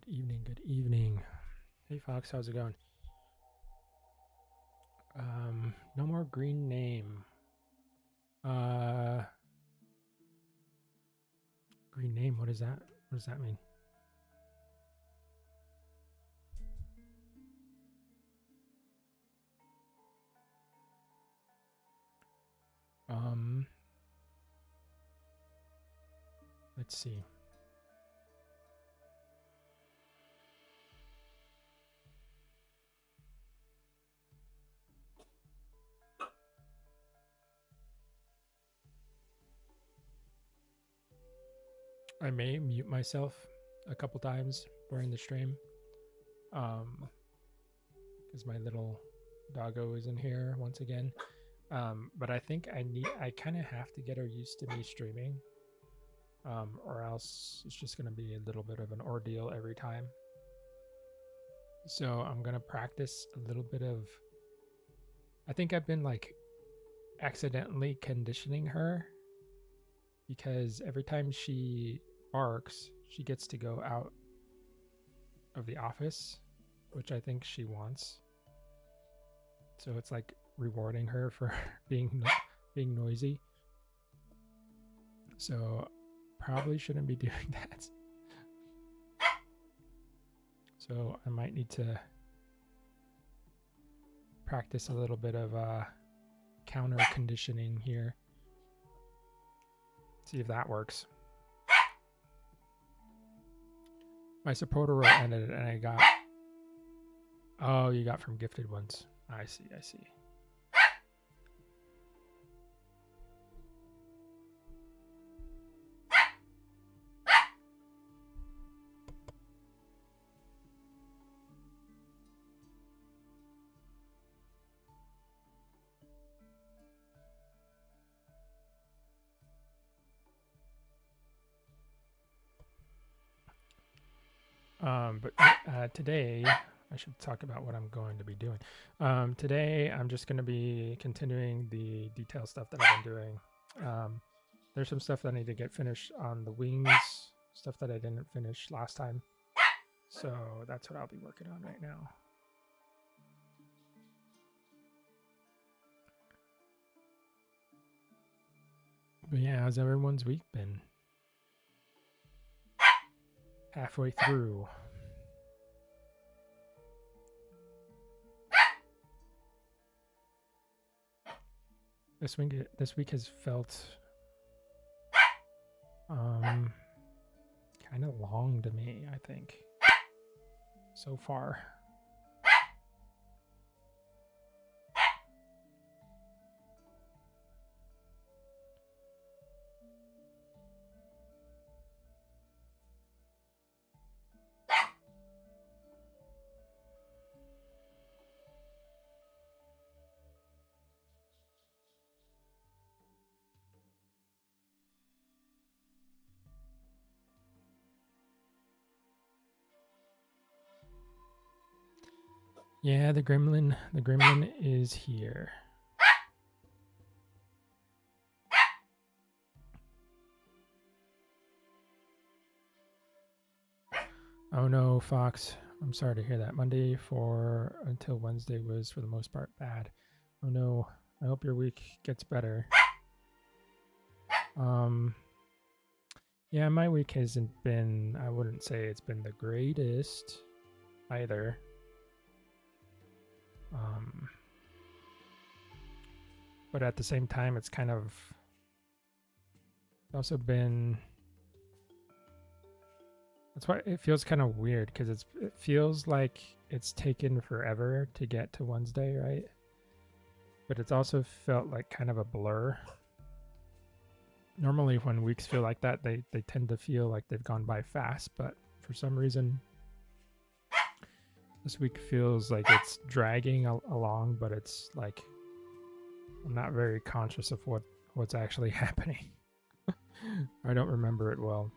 evening, good evening. Hey Fox, how's it going? No more green name. Green name, what is that? What does that mean? Let's see. I may mute myself a couple times during the stream. Because my little doggo is in here once again. But I think I kind of have to get her used to me streaming. Or else it's just going to be a little bit of an ordeal every time. So I'm going to practice a little bit of... I think I've been like accidentally conditioning her because every time she barks, she gets to go out of the office, which I think she wants. So it's like rewarding her for being noisy. So probably shouldn't be doing that. So I might need to practice a little bit of counter conditioning here. See if that works. My supporter role ended and I got... Oh, you got from gifted ones. I see. But today, I should talk about what I'm going to be doing. Today, I'm just going to be continuing the detail stuff that I've been doing. There's some stuff that I need to get finished on the wings, stuff that I didn't finish last time. So that's what I'll be working on right now. But yeah, how's everyone's week been? Halfway through. This week has felt kind of long to me, I think, so far. Yeah, the gremlin is here. Oh no, Fox. I'm sorry to hear that. Monday until Wednesday was for the most part bad. Oh no. I hope your week gets better. Yeah, my week hasn't been, I wouldn't say it's been the greatest either. But at the same time, it's also been... That's why it feels kind of weird, because it feels like it's taken forever to get to Wednesday, right? But it's also felt like kind of a blur. Normally when weeks feel like that, they tend to feel like they've gone by fast, but for some reason, this week feels like it's dragging along, but it's like I'm not very conscious of what's actually happening. I don't remember it well.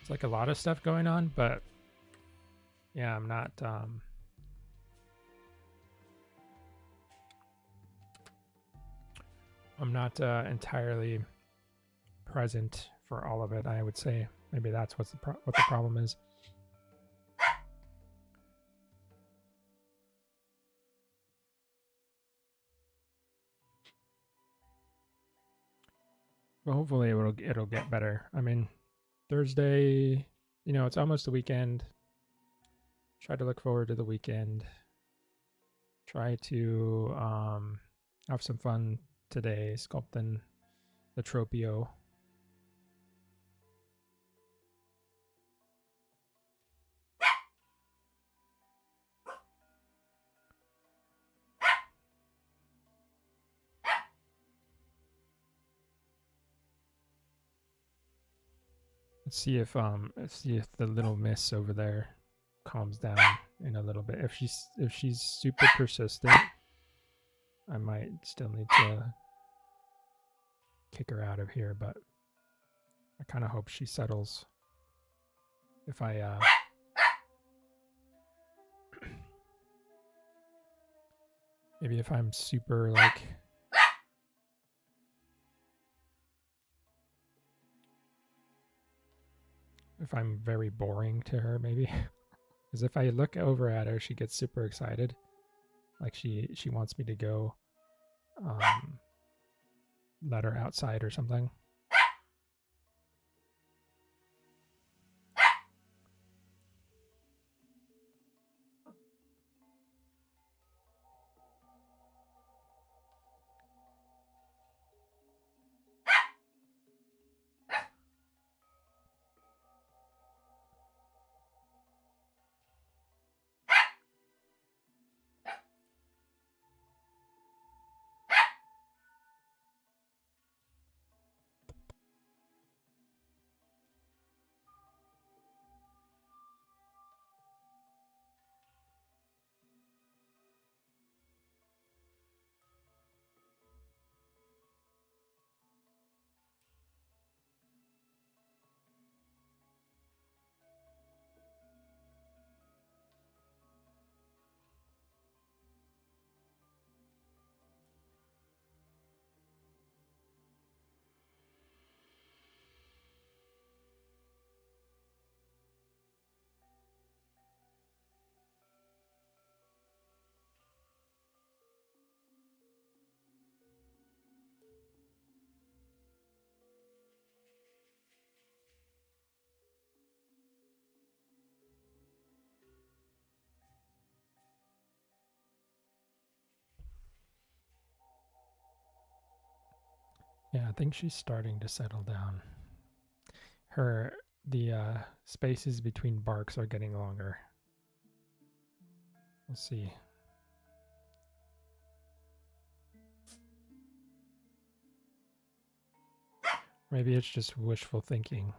It's like a lot of stuff going on, but yeah, I'm not entirely present for all of it. I would say maybe that's what the problem is. But hopefully it'll get better. I mean, Thursday, you know, it's almost the weekend. Try to look forward to the weekend. Try to have some fun today sculpting the Tropeo. Let's see if the little miss over there calms down in a little bit. If she's super persistent, I might still need to kick her out of here, but I kind of hope she settles. If I maybe if I'm super like if I'm very boring to her, maybe. Because if I look over at her, she gets super excited. Like she wants me to go let her outside or something. Yeah, I think she's starting to settle down. The spaces between barks are getting longer. We'll see. Maybe it's just wishful thinking.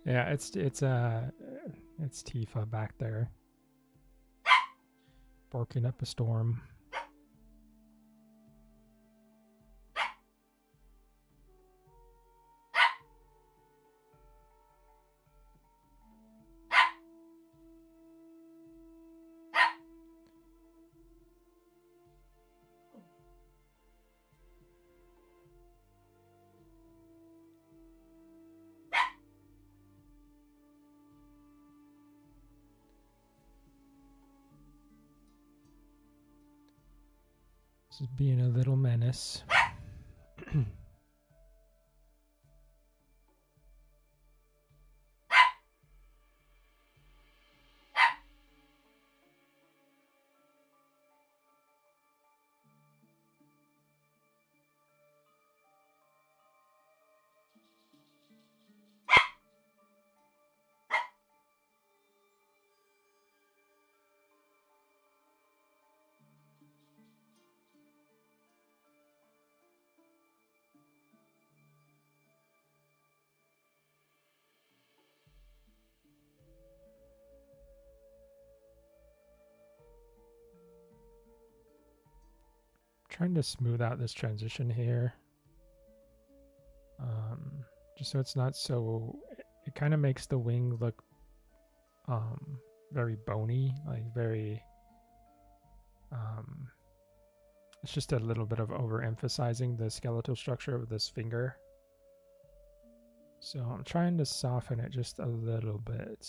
Yeah, it's Tifa back there, barking up a storm. Just being a little menace. Trying to smooth out this transition here. Just so it's not so, it kind of makes the wing look very bony, like very, it's just a little bit of overemphasizing the skeletal structure of this finger. So I'm trying to soften it just a little bit.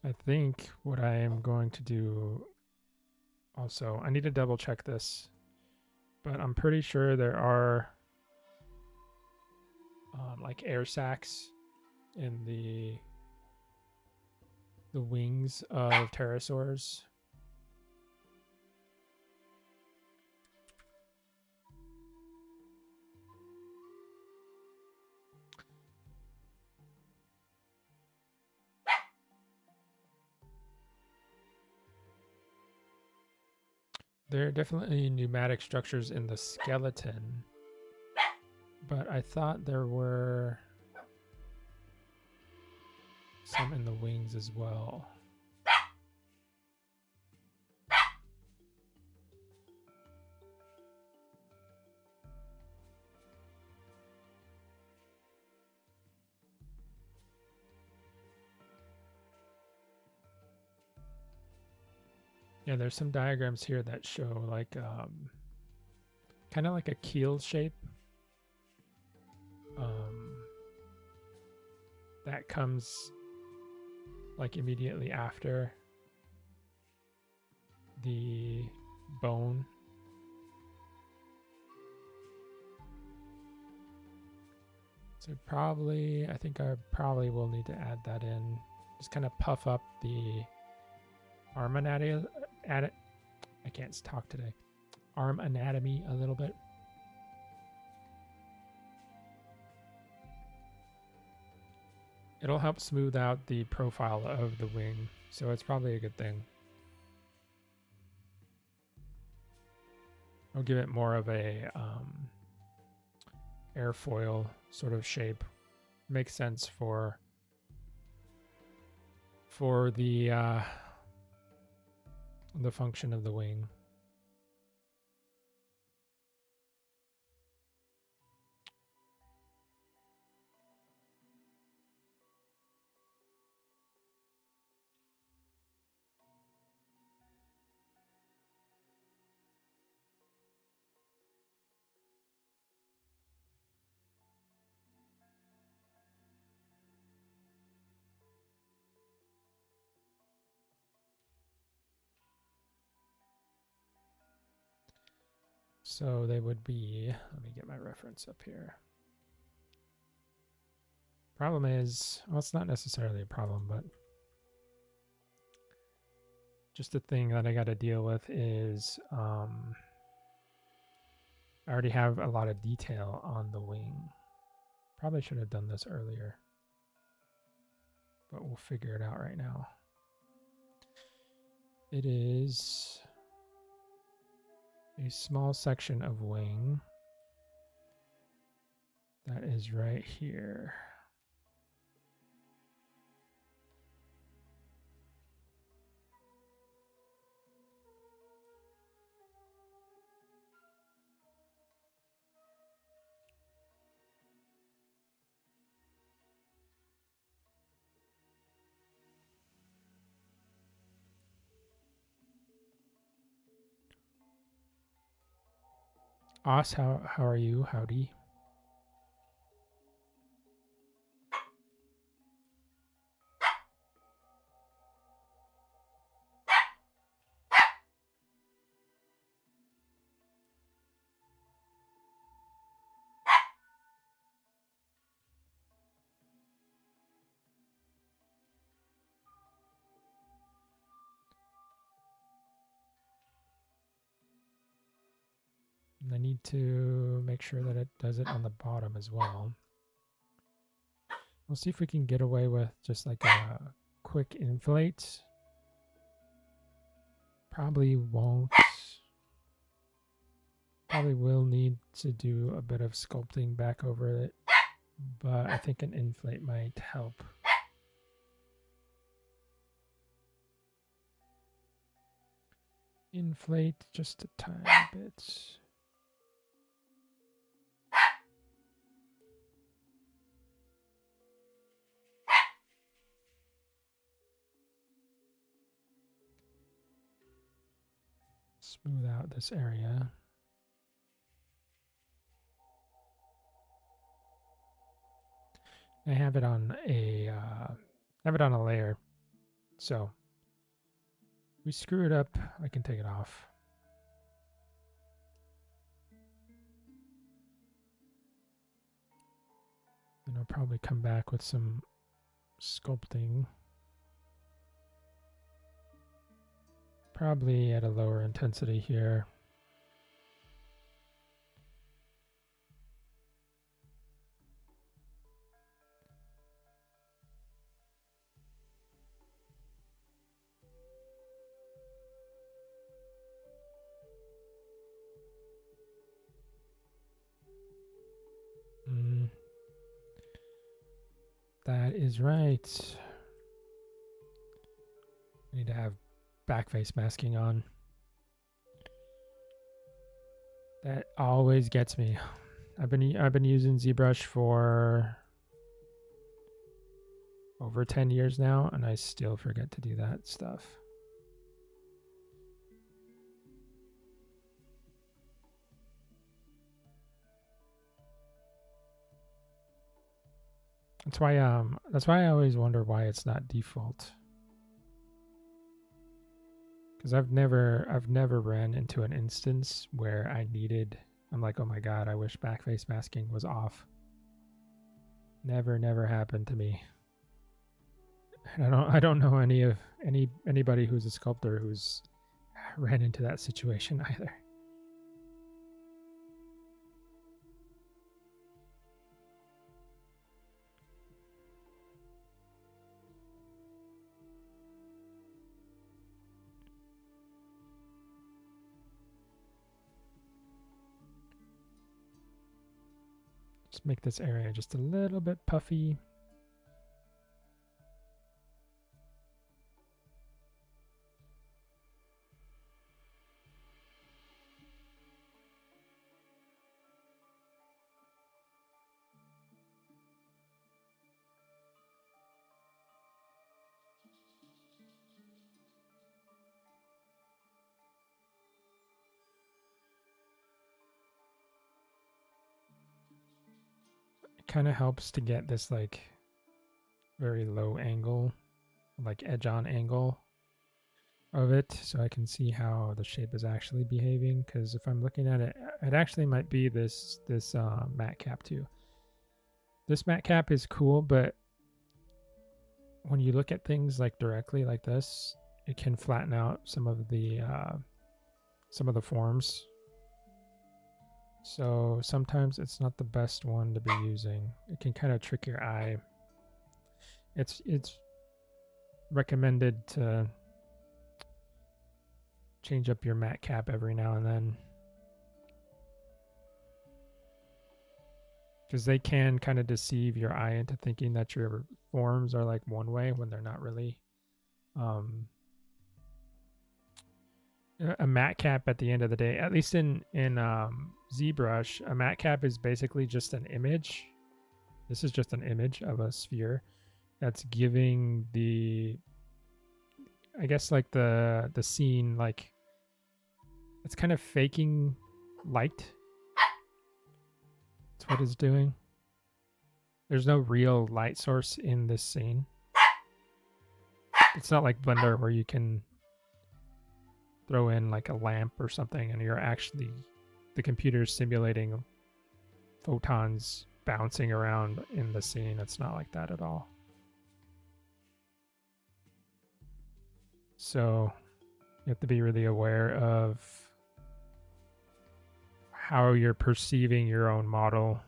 I think what I am going to do also, I need to double check this, but I'm pretty sure there are like air sacs in the wings of pterosaurs. There are definitely pneumatic structures in the skeleton, but I thought there were some in the wings as well. Yeah, there's some diagrams here that show like kind of like a keel shape. That comes like immediately after the bone. So I think I probably will need to add that in. Just kind of puff up the arm anatomy. I can't talk today. Arm anatomy a little bit. It'll help smooth out the profile of the wing, so it's probably a good thing. I'll give it more of a airfoil sort of shape. Makes sense for the function of the wing. So they would be, let me get my reference up here. Problem is, well, it's not necessarily a problem, but just a thing that I got to deal with is I already have a lot of detail on the wing. Probably should have done this earlier, but we'll figure it out right now. It is a small section of wing that is right here. Oz, how are you? Howdy. need to make sure that it does it on the bottom as well. We'll see if we can get away with just like a quick inflate. Probably won't. Probably will need to do a bit of sculpting back over it, but I think an inflate might help. Inflate just a tiny bit. Smooth out this area. I have it on a layer, so if we screw it up, I can take it off. And I'll probably come back with some sculpting. Probably at a lower intensity here. That is right. I need to have back face masking on. That always gets me. I've been using ZBrush for over 10 years now, and I still forget to do that stuff. That's why I always wonder why it's not default. Because I've never ran into an instance where I'm like, oh my god, I wish backface masking was off. Never happened to me. And I don't know anybody who's a sculptor who's ran into that situation either. Just make this area just a little bit puffy. Kind of helps to get this like very low angle, like edge on angle of it, so I can see how the shape is actually behaving. Because if I'm looking at it, it actually might be this matte cap too. This matte cap is cool, but when you look at things like directly like this, it can flatten out some of the forms. So sometimes it's not the best one to be using. It can kind of trick your eye. It's recommended to change up your matte cap every now and then, because they can kind of deceive your eye into thinking that your forms are like one way when they're not really. A matte cap at the end of the day, at least in ZBrush, a matte cap is basically just an image. This is just an image of a sphere that's giving the, I guess, like the scene, like it's kind of faking light. That's what it's doing. There's no real light source in this scene. It's not like Blender where you can throw in like a lamp or something and you're actually, the computer's simulating photons bouncing around in the scene. It's not like that at all. So you have to be really aware of how you're perceiving your own model.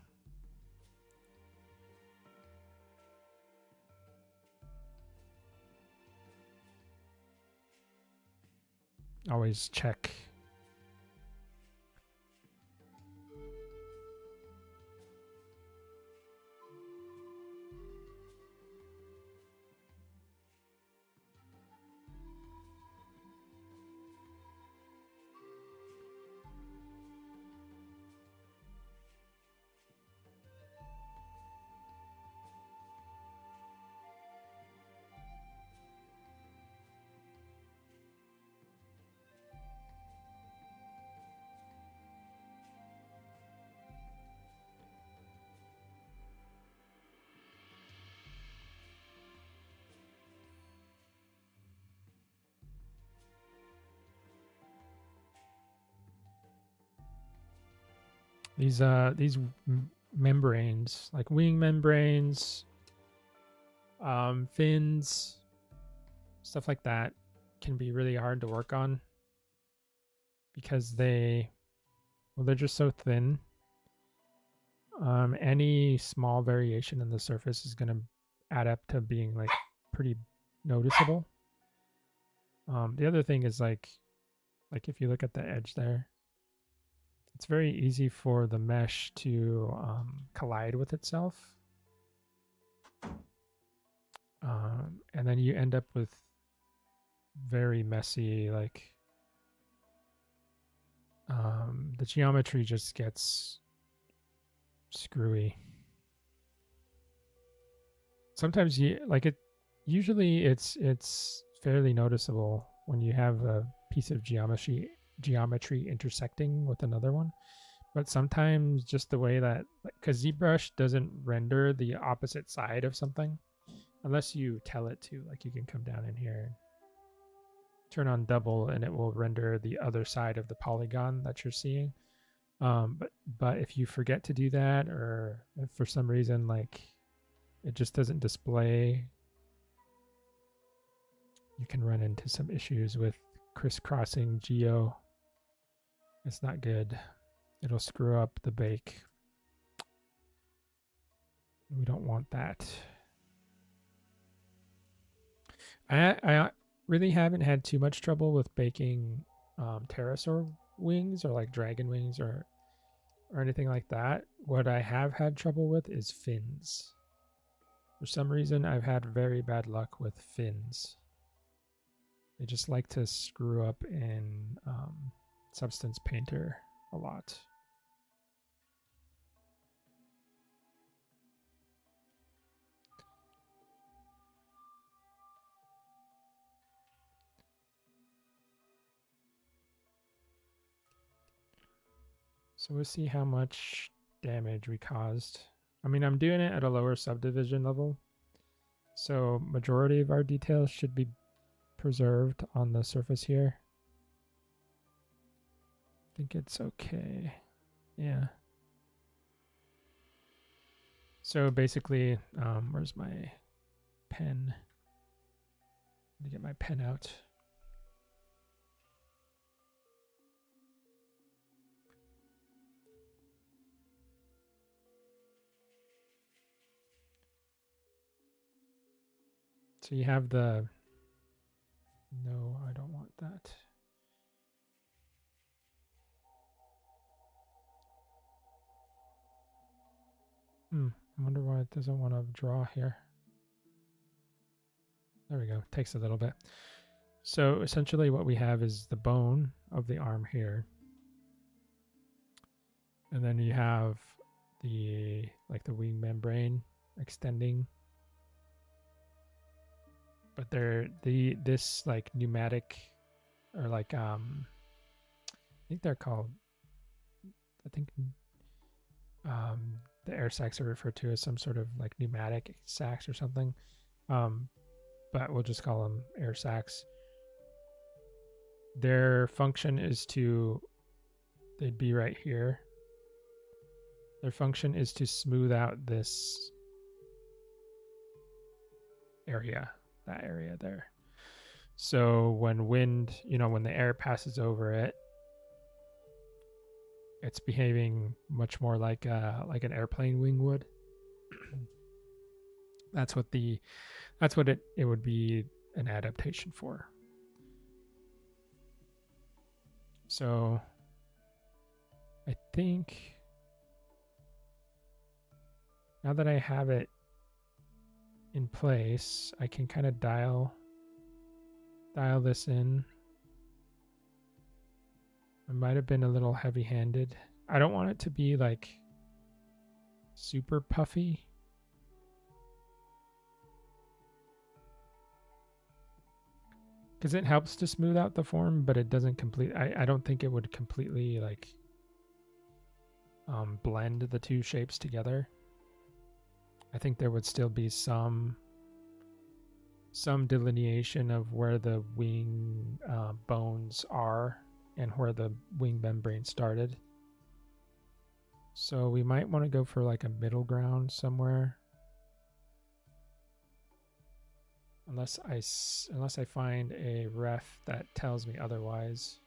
Always check. These membranes, like wing membranes, fins, stuff like that, can be really hard to work on because they're just so thin. Any small variation in the surface is going to add up to being like pretty noticeable. The other thing is like if you look at the edge there, it's very easy for the mesh to collide with itself. And then you end up with very messy, like the geometry just gets screwy. Sometimes usually it's fairly noticeable when you have a piece of geometry intersecting with another one, but sometimes just the way that, because ZBrush doesn't render the opposite side of something unless you tell it to. Like you can come down in here, turn on double, and it will render the other side of the polygon that you're seeing. But if you forget to do that, or if for some reason like it just doesn't display, you can run into some issues with crisscrossing geo. It's not good. It'll screw up the bake. We don't want that. I really haven't had too much trouble with baking pterosaur wings or like dragon wings or anything like that. What I have had trouble with is fins. For some reason, I've had very bad luck with fins. They just like to screw up in Substance Painter a lot. So we'll see how much damage we caused. I mean, I'm doing it at a lower subdivision level, so majority of our details should be preserved on the surface here. I think it's okay. Yeah. So basically, where's my pen? Let me get my pen out. So you have the, no, I don't want that. I wonder why it doesn't want to draw here. There we go. Takes a little bit. So essentially what we have is the bone of the arm here. And then you have the wing membrane extending. But this like pneumatic, or like I think they're called, the air sacs are referred to as some sort of like pneumatic sacs or something. But we'll just call them air sacs. Their function is they'd be right here. Their function is to smooth out this area, that area there. So when wind, when the air passes over it, it's behaving much more like an airplane wing would. That's what it would be an adaptation for. So I think now that I have it in place, I can kind of dial this in. I might have been a little heavy-handed. I don't want it to be like super puffy. Because it helps to smooth out the form, but it doesn't complete. I don't think it would completely like blend the two shapes together. I think there would still be some delineation of where the wing bones are and where the wing membrane started. So we might want to go for like a middle ground somewhere. Unless I find a ref that tells me otherwise.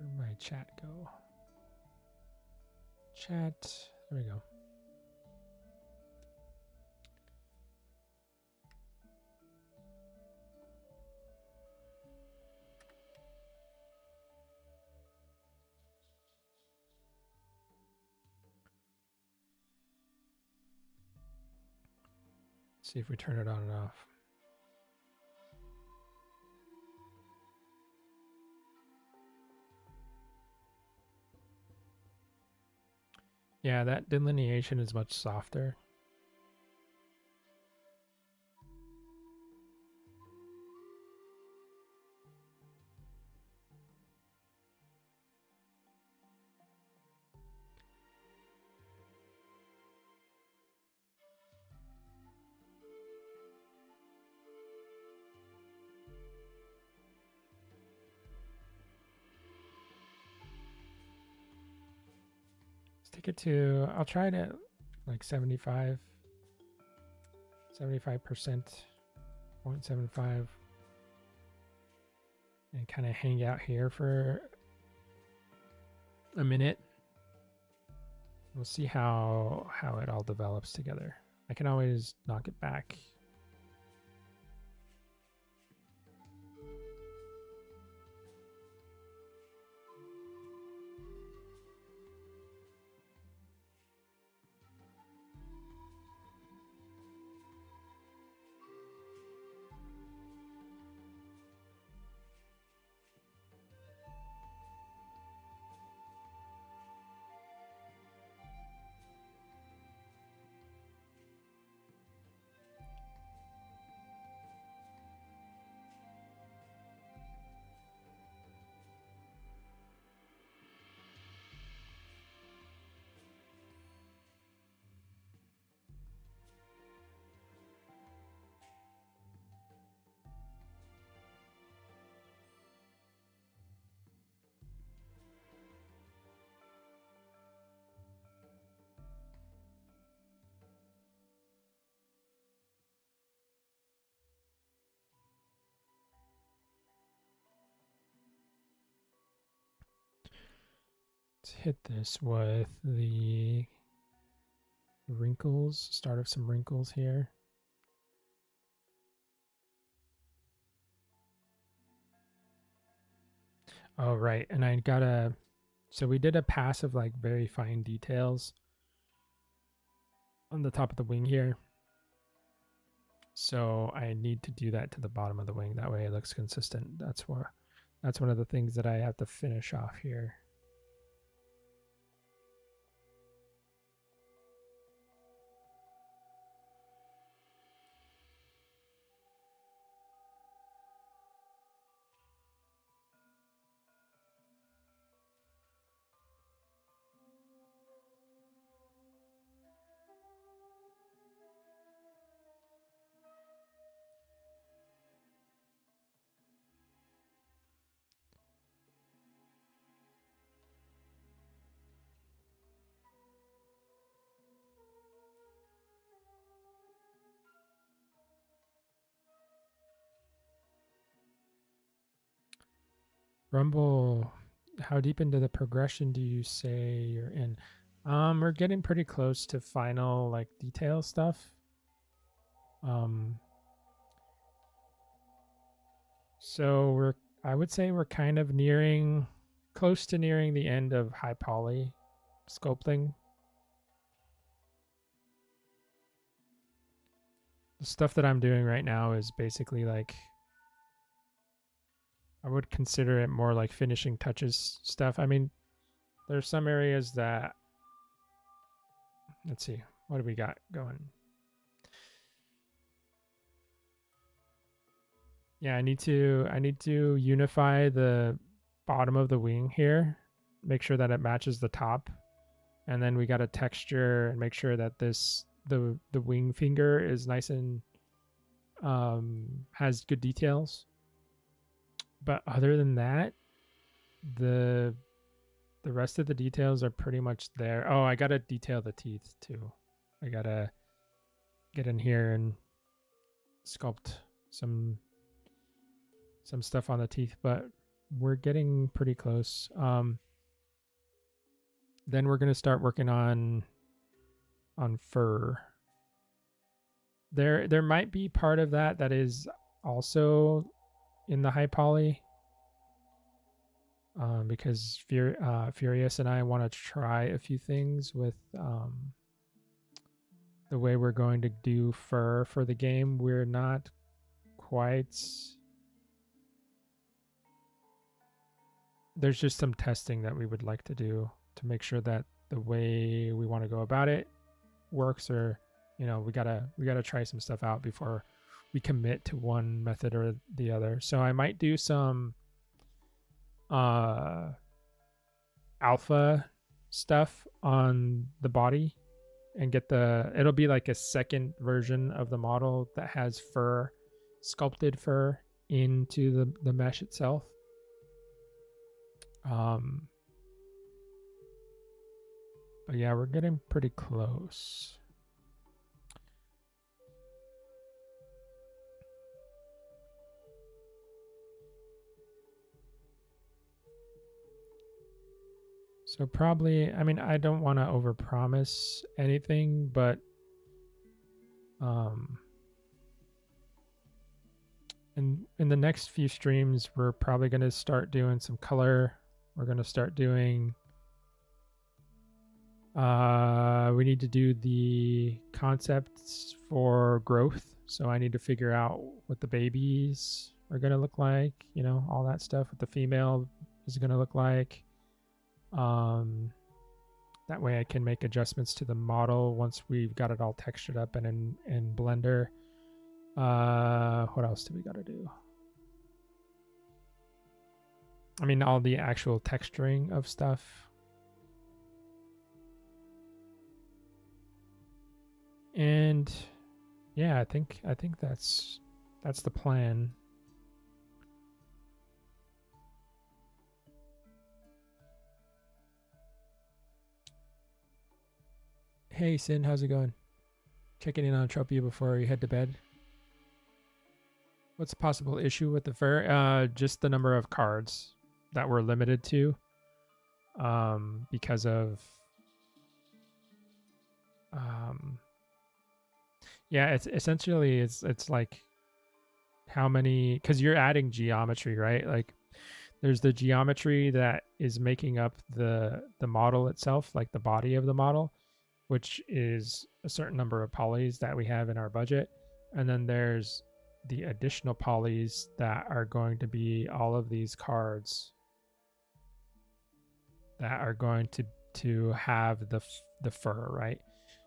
Where'd my chat go? Chat, there we go. Let's see if we turn it on and off. Yeah, that delineation is much softer. Take it to, I'll try it at like 75%, 0.75, and kind of hang out here for a minute. We'll see how it all develops together. I can always knock it back. Let's hit this with the wrinkles, start of some wrinkles here. Oh, right. And I gotta, so we did a pass of like very fine details on the top of the wing here. So I need to do that to the bottom of the wing. That way it looks consistent. That's That's one of the things that I have to finish off here. Rumble, how deep into the progression do you say you're in? We're getting pretty close to final like detail stuff. So I would say we're kind of close to nearing the end of high poly sculpting. The stuff that I'm doing right now is basically like, I would consider it more like finishing touches stuff. I mean, there's some areas that, let's see, what do we got going? Yeah, I need to unify the bottom of the wing here, make sure that it matches the top, and then we got to texture and make sure that the wing finger is nice and has good details. But other than that, the rest of the details are pretty much there. Oh, I gotta detail the teeth too. I gotta get in here and sculpt some stuff on the teeth, but we're getting pretty close. Then we're gonna start working on fur. There might be part of that is also in the high poly, because Furious and I want to try a few things with the way we're going to do fur for the game. We're not quite. There's just some testing that we would like to do to make sure that the way we want to go about it works, or we gotta try some stuff out before we commit to one method or the other. So I might do some alpha stuff on the body and it'll be like a second version of the model that has sculpted fur into the mesh itself. But yeah, we're getting pretty close. So probably, I mean, I don't want to overpromise anything, but in the next few streams, we're probably going to start doing some color. We're going to start doing, we need to do the concepts for growth. So I need to figure out what the babies are going to look like, all that stuff, what the female is going to look like. That way I can make adjustments to the model once we've got it all textured up and in Blender. What else do we got to do? I mean, all the actual texturing of stuff. And yeah, I think that's the plan. Hey Sin, how's it going? Checking in on Tropia before you head to bed. What's the possible issue with the fur? Just the number of cards that we're limited to, because of yeah, it's essentially it's like how many, because you're adding geometry, right? Like there's the geometry that is making up the model itself, like the body of the model, which is a certain number of polys that we have in our budget. And then there's the additional polys that are going to be all of these cards that are going to have the fur, right?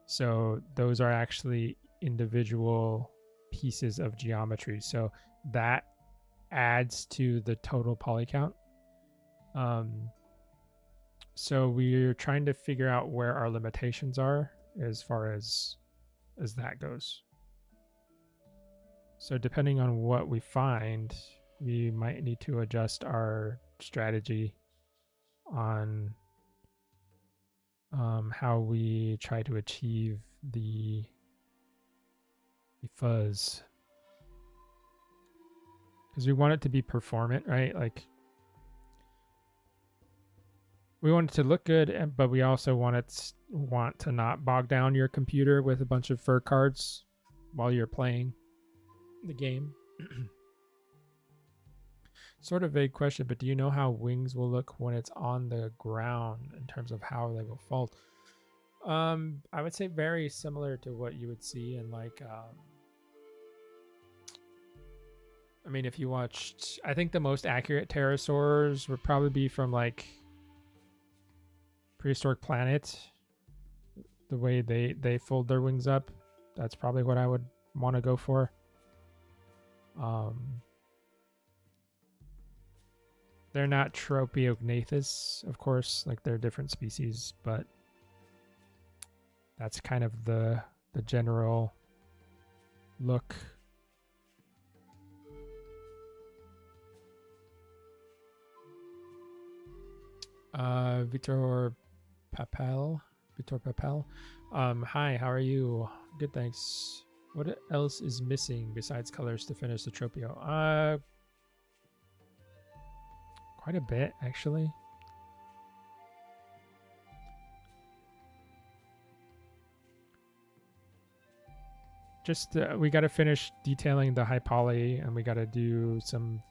So those are actually individual pieces of geometry. So that adds to the total poly count. So we're trying to figure out where our limitations are as far as that goes. So depending on what we find, we might need to adjust our strategy on how we try to achieve the fuzz, because we want it to be performant, right? Like we want it to look good, but we also want to not bog down your computer with a bunch of fur cards while you're playing the game. Sort of vague question, but do you know how wings will look when it's on the ground in terms of how they will fold? I would say very similar to what you would see in like I mean, if you watched, I think the most accurate pterosaurs would probably be from like Prehistoric Planet. The way they fold their wings up, that's probably what I would want to go for. They're not Tropeognathus, of course, like they're different species, but that's kind of the general look. Vitor Papel. Hi, how are you? Good, thanks. What else is missing besides colors to finish the Tropeo? Quite a bit, actually. Just we got to finish detailing the high poly, and we got to do some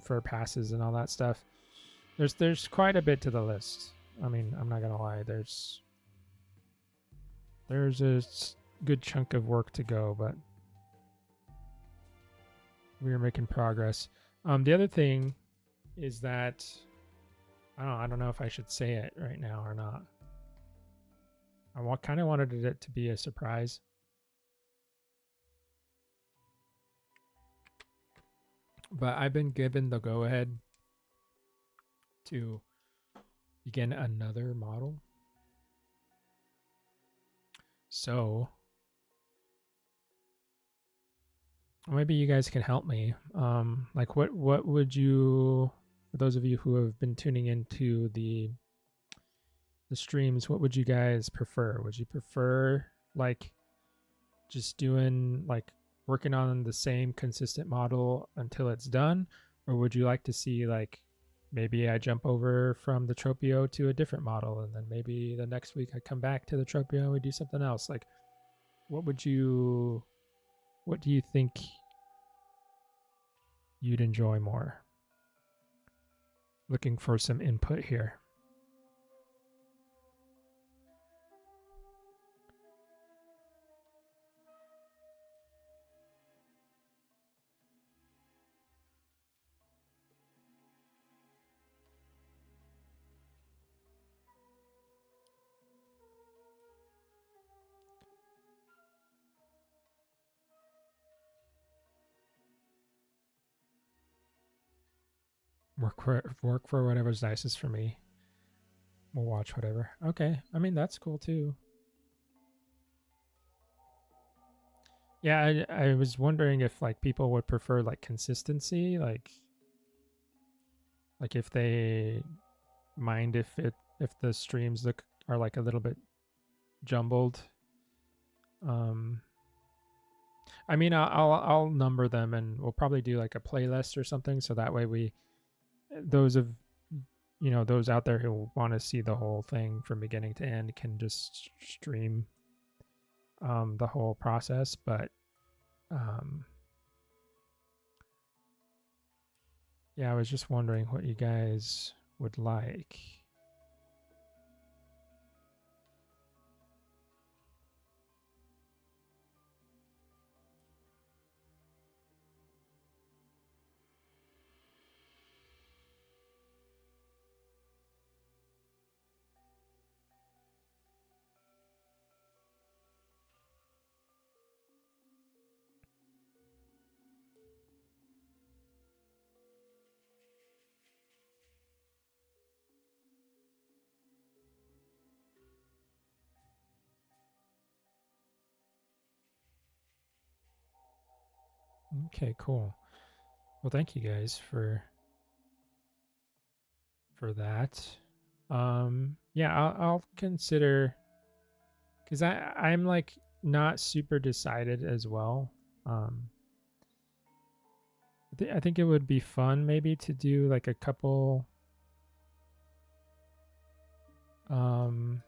fur passes and all that stuff. There's quite a bit to the list. I mean, I'm not gonna lie. There's a good chunk of work to go, but we are making progress. The other thing is that I don't know if I should say it right now or not. I kind of wanted it to be a surprise. But I've been given the go-ahead to begin another model. So maybe you guys can help me. Like what would you, for those of you who have been tuning into the streams, what would you guys prefer? Would you prefer like just doing like working on the same consistent model until it's done, or would you like to see like maybe I jump over from the Tropeo to a different model, and then maybe the next week I come back to the Tropeo and we do something else? Like what do you think you'd enjoy more? Looking for some input here. Work for whatever's nicest for me. We'll watch whatever. Okay. I mean, that's cool too. Yeah, I was wondering if like people would prefer like consistency, like if they mind if the streams are like a little bit jumbled. I mean, I'll number them, and we'll probably do like a playlist or something, so that way those out there who want to see the whole thing from beginning to end can just stream the whole process. But yeah, I was just wondering what you guys would like. Okay, cool. Well, thank you guys for that. Yeah, I'll consider, because I'm like not super decided as well. I think it would be fun maybe to do like a um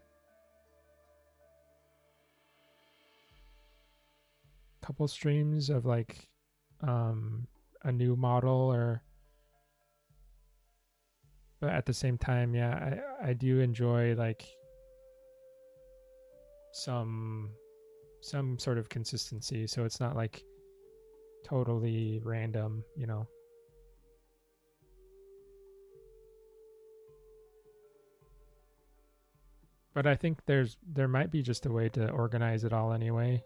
couple streams of like a new model, or but at the same time, yeah, I do enjoy like some sort of consistency, so it's not like totally random, you know. But I think there might be just a way to organize it all anyway.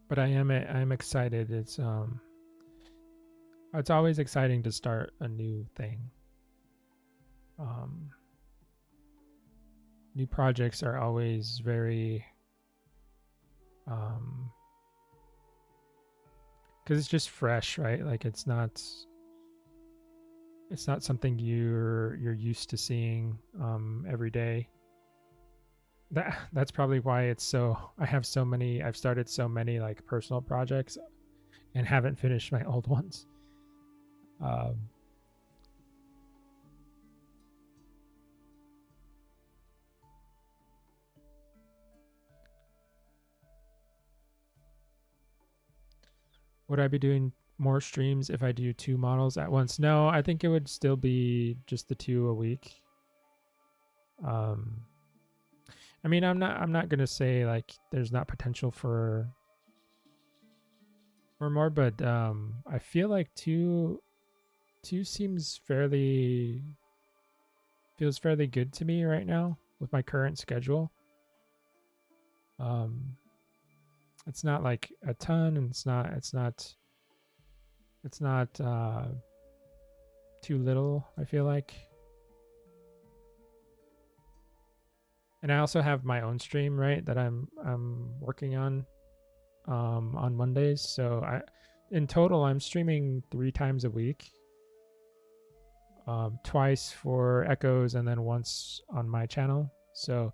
But I'm excited. It's always exciting to start a new thing. Um, New projects are always very because it's just fresh, right? Like it's not something you're used to seeing every day. That's probably why it's so I've started so many like personal projects and haven't finished my old ones. Would I be doing more streams if I do 2 models at once? No, I think it would still be just the 2 a week. I mean, I'm not gonna say like there's not potential for more, but I feel like two seems feels fairly good to me right now with my current schedule. It's not like a ton, and it's not too little, I feel like. And I also have my own stream, right, that I'm working on Mondays. So in total I'm streaming 3 times a week. Twice for Echoes and then once on my channel. So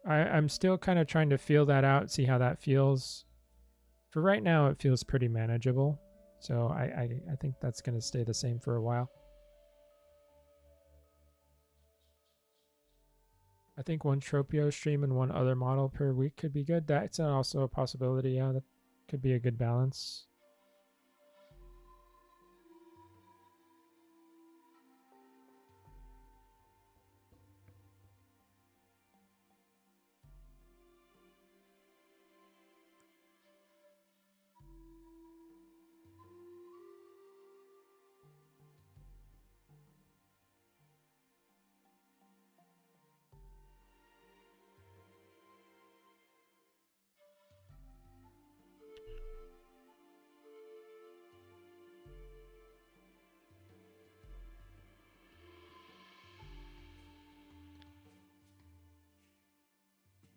I'm still kind of trying to feel that out, see how that feels. For right now, it feels pretty manageable. So I think that's going to stay the same for a while. I think 1 Tropeo stream and 1 other model per week could be good. That's also a possibility. Yeah, that could be a good balance.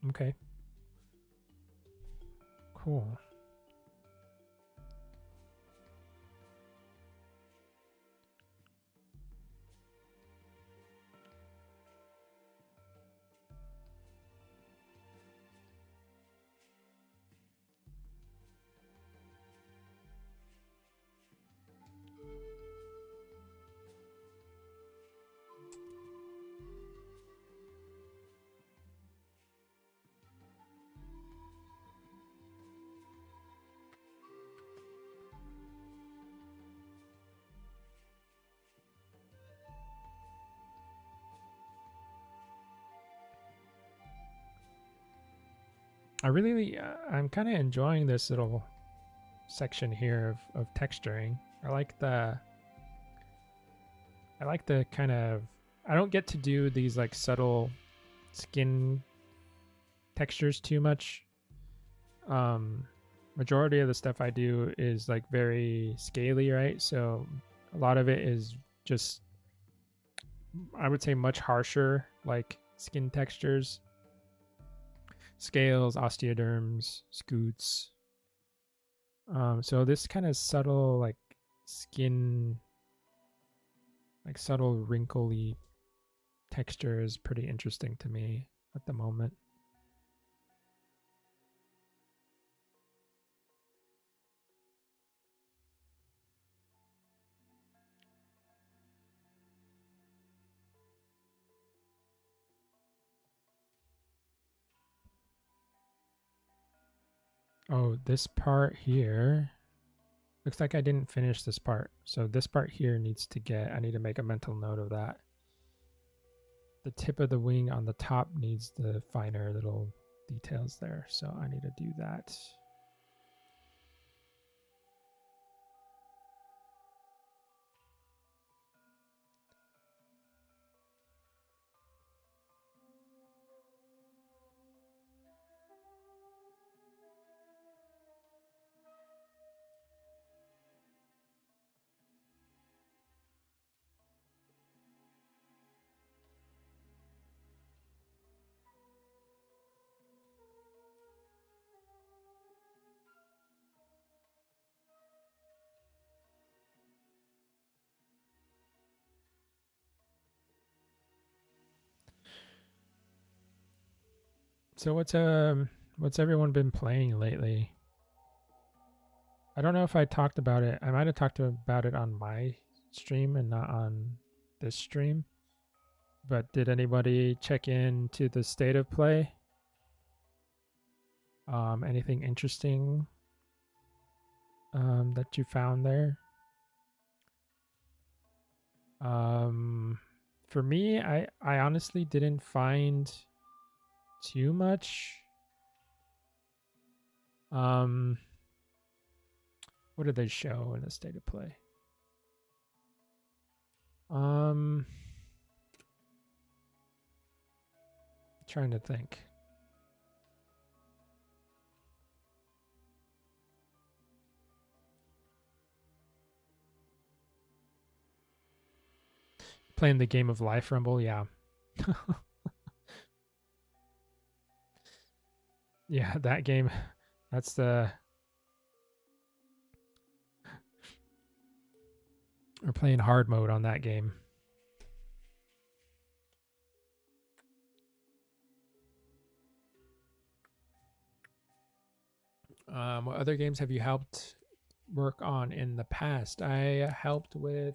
Okay. Cool. I'm kind of enjoying this little section here of texturing. I I like the kind of, I don't get to do these like subtle skin textures too much. Majority of the stuff I do is like very scaly, right? So a lot of it is just, I would say, much harsher like skin textures, scales, osteoderms, scutes. So this kind of subtle like skin, like subtle wrinkly texture is pretty interesting to me at the moment. Oh, this part here. Looks like I didn't finish this part. So this part here needs to get, I need to make a mental note of that. The tip of the wing on the top needs the finer little details there. So I need to do that. So what's everyone been playing lately? I don't know if I talked about it. I might have talked about it on my stream and not on this stream. But did anybody check into the state of play? Anything interesting that you found there? For me, I honestly didn't find too much. What did they show in the state of play? Trying to think. Playing the game of life, Rumble, yeah. Yeah, that game. That's the. We're playing hard mode on that game. What other games have you helped work on in the past? I helped with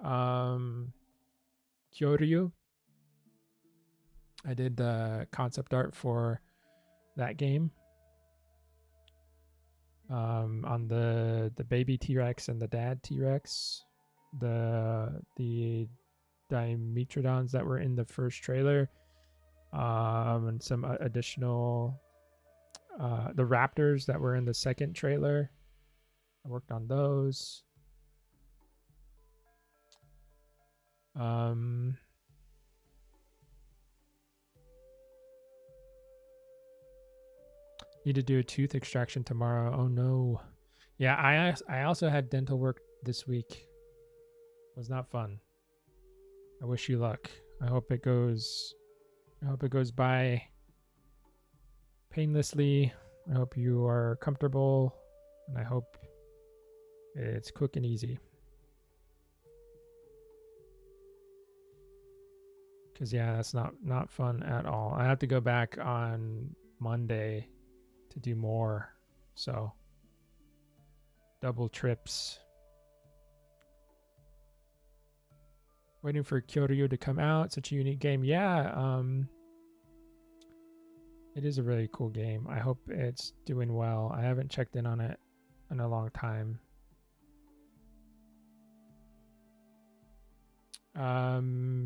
Kyoryu. I did the concept art for that game. On the baby T-Rex and the dad T-Rex, the Dimetrodons that were in the first trailer, and some additional the raptors that were in the second trailer. I worked on those. Need to do a tooth extraction tomorrow. Oh no. Yeah, I also had dental work this week. It was not fun. I wish you luck. I hope it goes by painlessly. I hope you are comfortable, and I hope it's quick and easy. Cause yeah, that's not fun at all. I have to go back on Monday to do more. So double trips. Waiting for Kyoryu to come out. Such a unique game. Yeah, it is a really cool game. I hope it's doing well. I haven't checked in on it in a long time. Other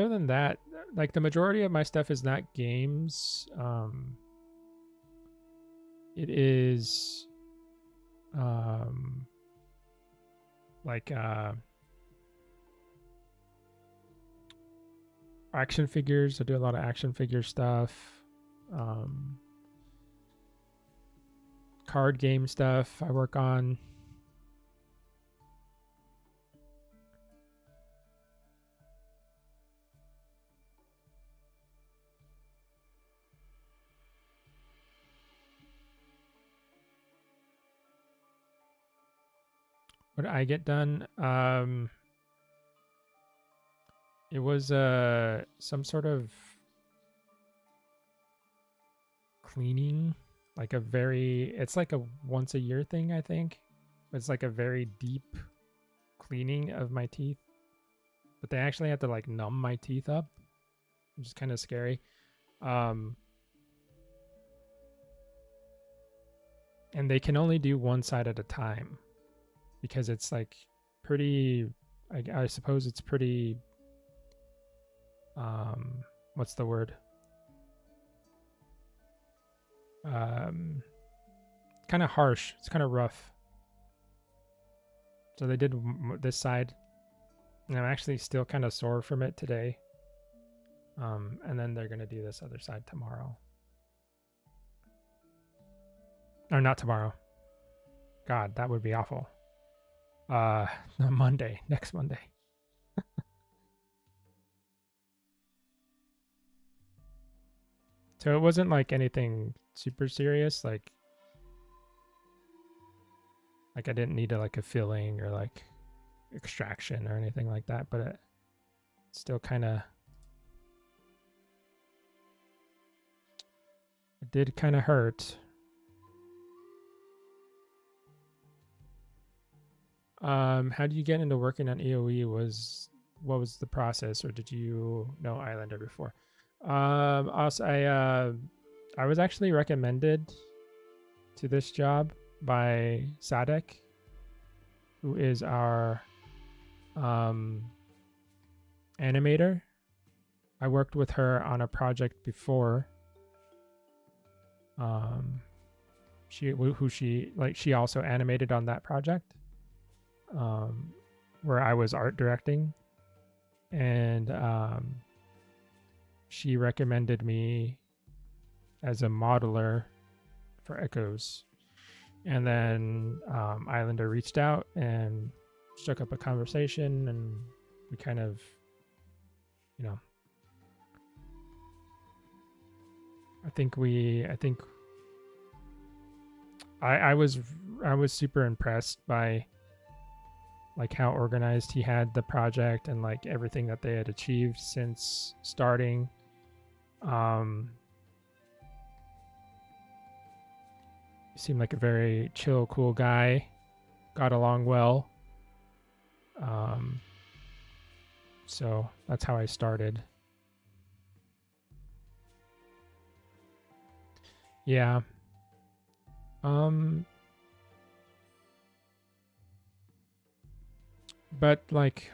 than that, like the majority of my stuff is not games. It is like action figures. I do a lot of action figure stuff. Card game stuff I work on. What did I get done? It was some sort of cleaning, like it's like a once a year thing, I think. It's like a very deep cleaning of my teeth. But they actually have to like numb my teeth up, which is kind of scary. And they can only do one side at a time because it's like pretty, I suppose it's pretty, what's the word? Kind of harsh. It's kind of rough. So they did this side, and I'm actually still kind of sore from it today. And then they're gonna do this other side tomorrow. Or not tomorrow. God, that would be awful. No, Monday, next Monday. So it wasn't like anything super serious, like I didn't need like a filling or like extraction or anything like that, but it still kind of, it did kind of hurt. How did you get into working on EOE? What was the process, or did you know Islander before? Also, I was actually recommended to this job by Sadek, who is our animator. I worked with her on a project before. She also animated on that project, where I was art directing, and she recommended me as a modeler for Echoes. And then Islander reached out and struck up a conversation, and we kind of, I was super impressed by like how organized he had the project and like everything that they had achieved since starting. He seemed like a very chill, cool guy. Got along well. So that's how I started. Yeah. But like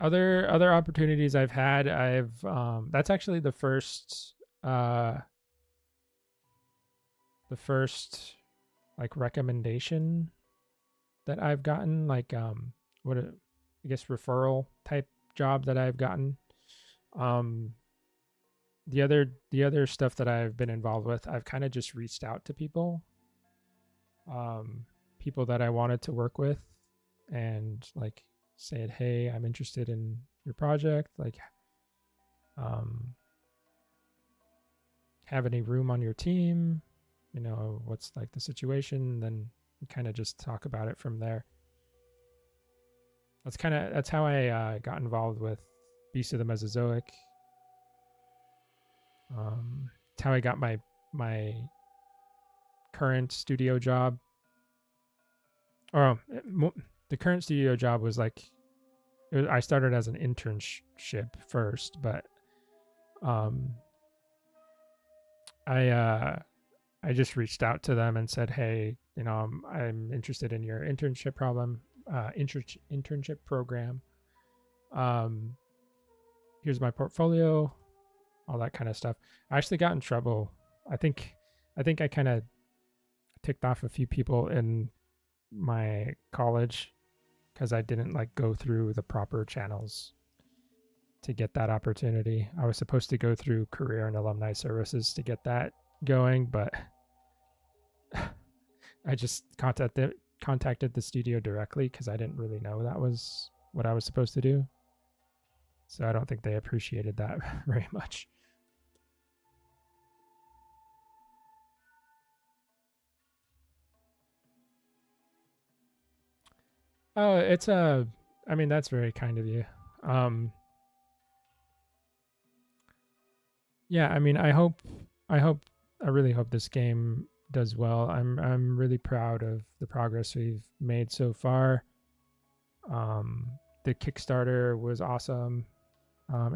other opportunities I've had, that's actually the first like recommendation that I've gotten, like I guess referral type job that I've gotten. The other stuff that I've been involved with, I've kind of just reached out to people that I wanted to work with, and like said, hey, I'm interested in your project, like have any room on your team, what's like the situation, and then we kind of just talk about it from there. That's how I got involved with Beast of the Mesozoic. It's how I got my current studio job. The current studio job was like, I started as an internship first, but I just reached out to them and said, hey, I'm interested in your internship program. Here's my portfolio, all that kind of stuff. I actually got in trouble. I think I kind of ticked off a few people in my college because I didn't like go through the proper channels to get that opportunity. I was supposed to go through career and alumni services to get that going, but I just contacted the studio directly because I didn't really know that was what I was supposed to do. So I don't think they appreciated that very much. Oh, it's a. I mean, that's very kind of you. Yeah, I mean, I really hope this game does well. I'm really proud of the progress we've made so far. The Kickstarter was awesome.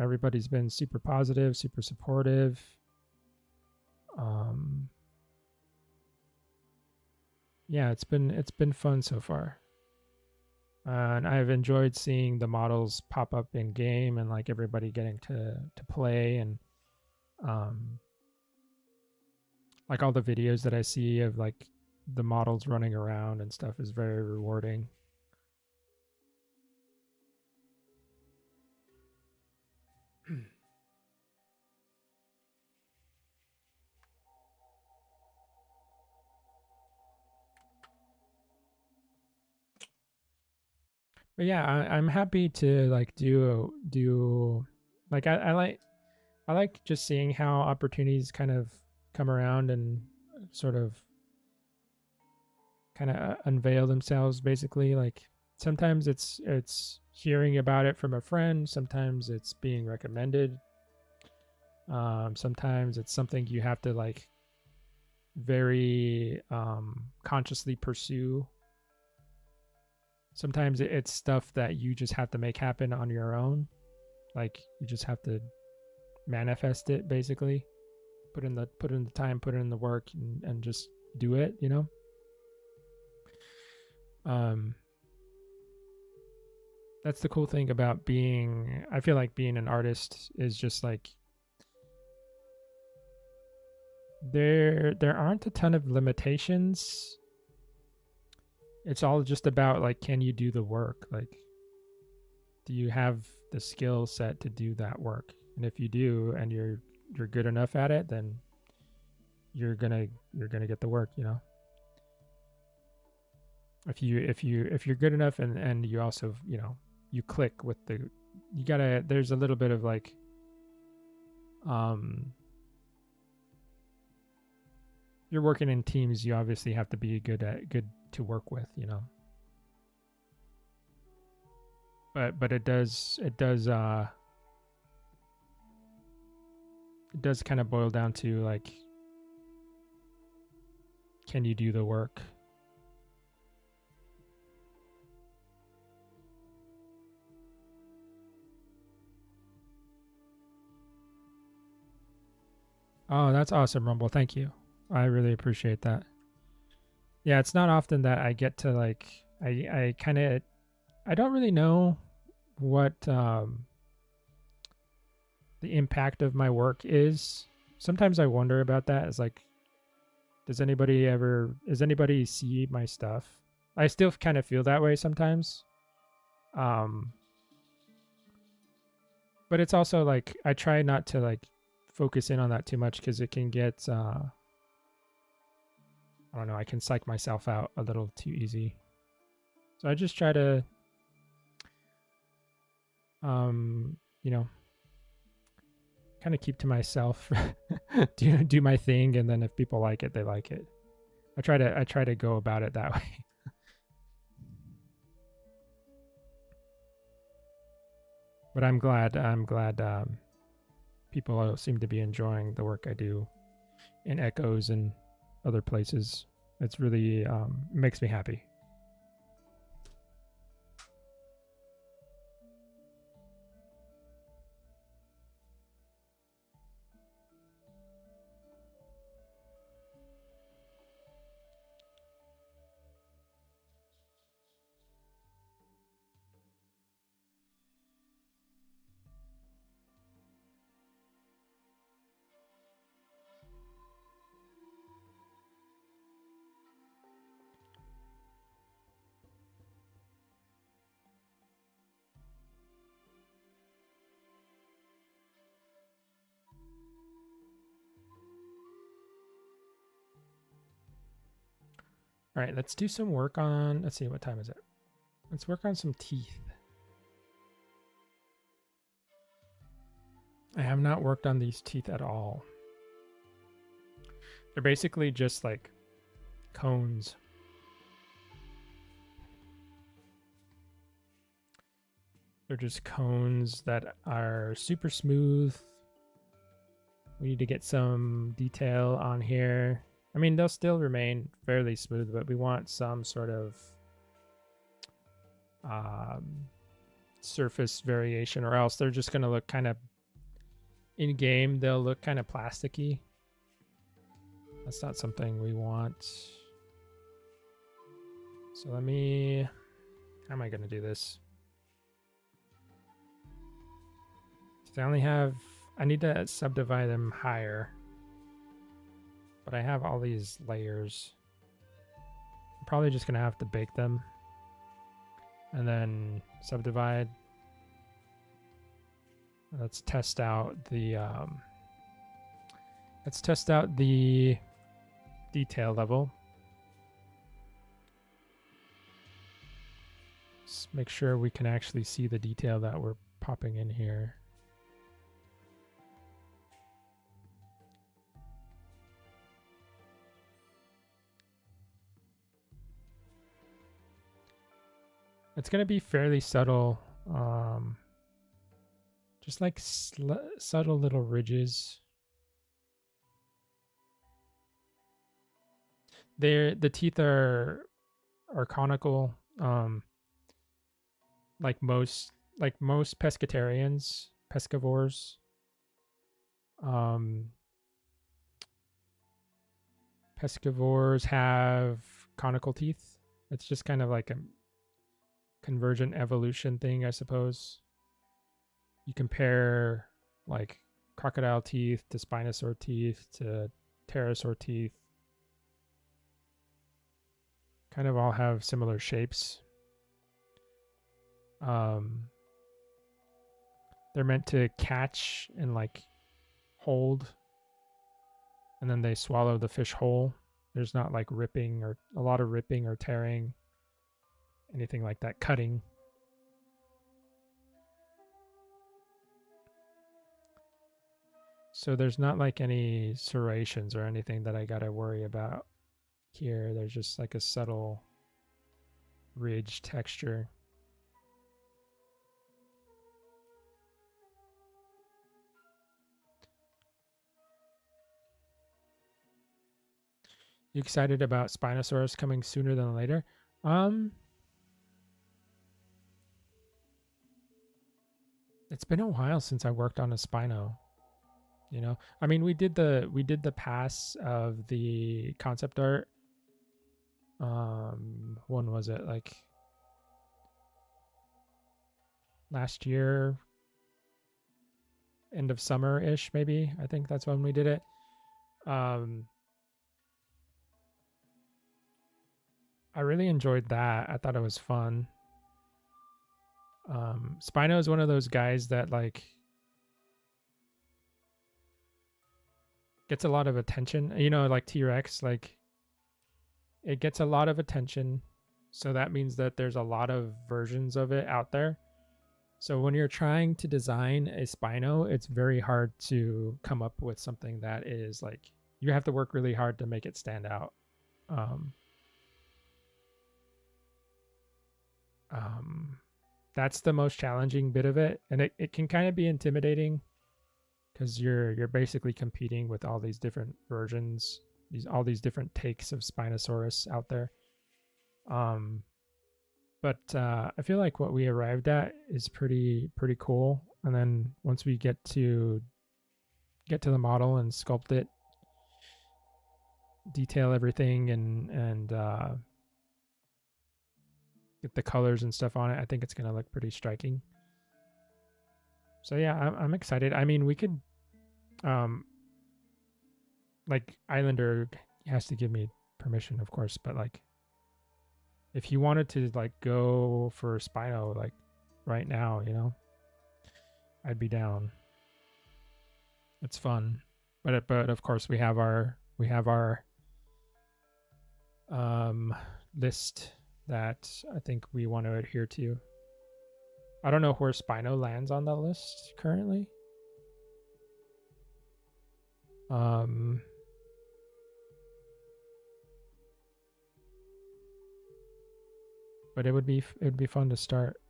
Everybody's been super positive, super supportive. Yeah, it's been fun so far. And I've enjoyed seeing the models pop up in game and like everybody getting to play, and like all the videos that I see of like the models running around and stuff is very rewarding. But yeah, I'm happy to like do like I like just seeing how opportunities kind of come around and sort of kind of unveil themselves basically. Like sometimes it's hearing about it from a friend, sometimes it's being recommended, sometimes it's something you have to like very consciously pursue. Sometimes it's stuff that you just have to make happen on your own. Like you just have to manifest it basically. Put in the time, put in the work, and just do it, you know? That's the cool thing about being, I feel like being an artist is just like there aren't a ton of limitations. It's all just about like, can you do the work? Like, do you have the skill set to do that work? And if you do, and you're good enough at it, then you're gonna get the work, you know? If you're good enough, and you also, you know, you click with the, you gotta, there's a little bit of like you're working in teams, you obviously have to be good to work with, you know? But it does kind of boil down to like, can you do the work? Oh, that's awesome, Rumble. Thank you. I really appreciate that. Yeah, it's not often that I get to like, I kind of, I don't really know what the impact of my work is. Sometimes I wonder about that. It's like, does anybody see my stuff? I still kind of feel that way sometimes. But it's also like I try not to like focus in on that too much because it can get I don't know, I can psych myself out a little too easy. So I just try to you know, kind of keep to myself, do my thing, and then if people like it, they like it. I try to go about it that way. But I'm glad people seem to be enjoying the work I do in Echoes and other places. It's really makes me happy. All right, let's do some work on, let's see, what time is it? Let's work on some teeth. I have not worked on these teeth at all. They're basically just like cones. They're just cones that are super smooth. We need to get some detail on here. I mean, they'll still remain fairly smooth, but we want some sort of surface variation, or else they're just going to look kind of, in game, they'll look kind of plasticky. That's not something we want. So let me, how am I going to do this? So I only have, I need to subdivide them higher. But I have all these layers. I'm probably just going to have to bake them. And then subdivide. Let's test out the detail level. Let's make sure we can actually see the detail that we're popping in here. It's going to be fairly subtle. Just like subtle little ridges. The teeth are conical. Like most pescatarians, pescivores. Pescivores have conical teeth. It's just kind of like a convergent evolution thing, I suppose. You compare like crocodile teeth to spinosaur teeth to pterosaur teeth. Kind of all have similar shapes. They're meant to catch and like hold, and then they swallow the fish whole. There's not like ripping or a lot of ripping or tearing, anything like that, cutting. So there's not like any serrations or anything that I gotta worry about here. There's just like a subtle ridge texture. You excited about Spinosaurus coming sooner than later? It's been a while since I worked on a Spino. You know, I mean, we did the pass of the concept art. When was it? Like last year, end of summer-ish, maybe. I think that's when we did it. I really enjoyed that. I thought it was fun. Spino is one of those guys that like gets a lot of attention. You know, like T-Rex, like it gets a lot of attention. So that means that there's a lot of versions of it out there. So when you're trying to design a Spino, it's very hard to come up with something that is like, you have to work really hard to make it stand out. That's the most challenging bit of it, and it can kind of be intimidating because you're basically competing with all these different versions, all these different takes of Spinosaurus out there. But I feel like what we arrived at is pretty cool. And then once we get to the model and sculpt it, detail everything, and get the colors and stuff on it, I think it's going to look pretty striking. So yeah, I'm excited. I mean, we could, like Islander has to give me permission, of course, but like, if you wanted to like go for Spino like right now, you know, I'd be down. It's fun, but of course we have our list that I think we want to adhere to. I don't know where Spino lands on the list currently. But it would be fun to start.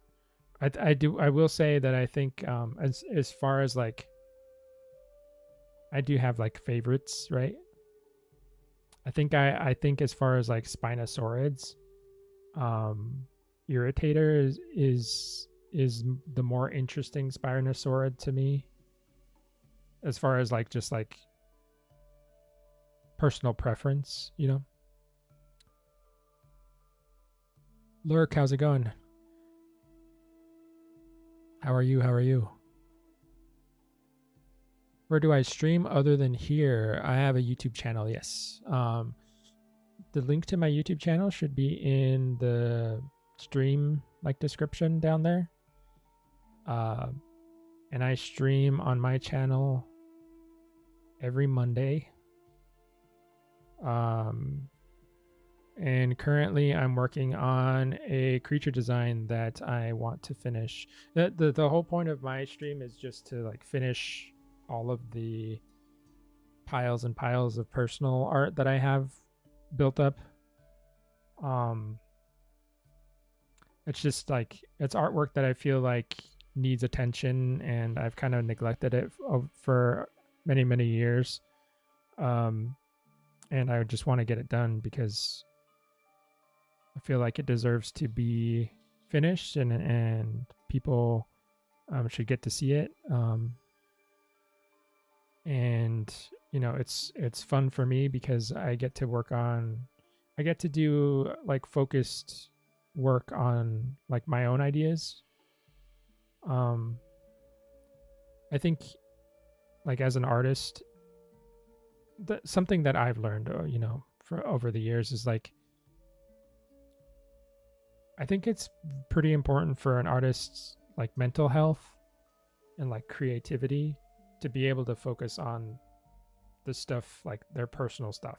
I will say that I think as far as like, I do have like favorites, right? I think as far as like Spinosaurids, Irritator is the more interesting Spinosaurid to me, as far as like just like personal preference, you know. Lurk, how's it going? How are you? How are you? Where do I stream other than here? I have a YouTube channel, yes. The link to my YouTube channel should be in the stream like description down there. And I stream on my channel every Monday. And currently I'm working on a creature design that I want to finish. The whole point of my stream is just to like finish all of the piles and piles of personal art that I have built up. It's just like, it's artwork that I feel like needs attention, and I've kind of neglected it for many years. And I just want to get it done because I feel like it deserves to be finished, and people should get to see it. And you know, it's fun for me because I get to do like focused work on like my own ideas. I think like as an artist, something that I've learned, you know, for over the years is like, I think it's pretty important for an artist's like mental health and like creativity to be able to focus on the stuff, like their personal stuff.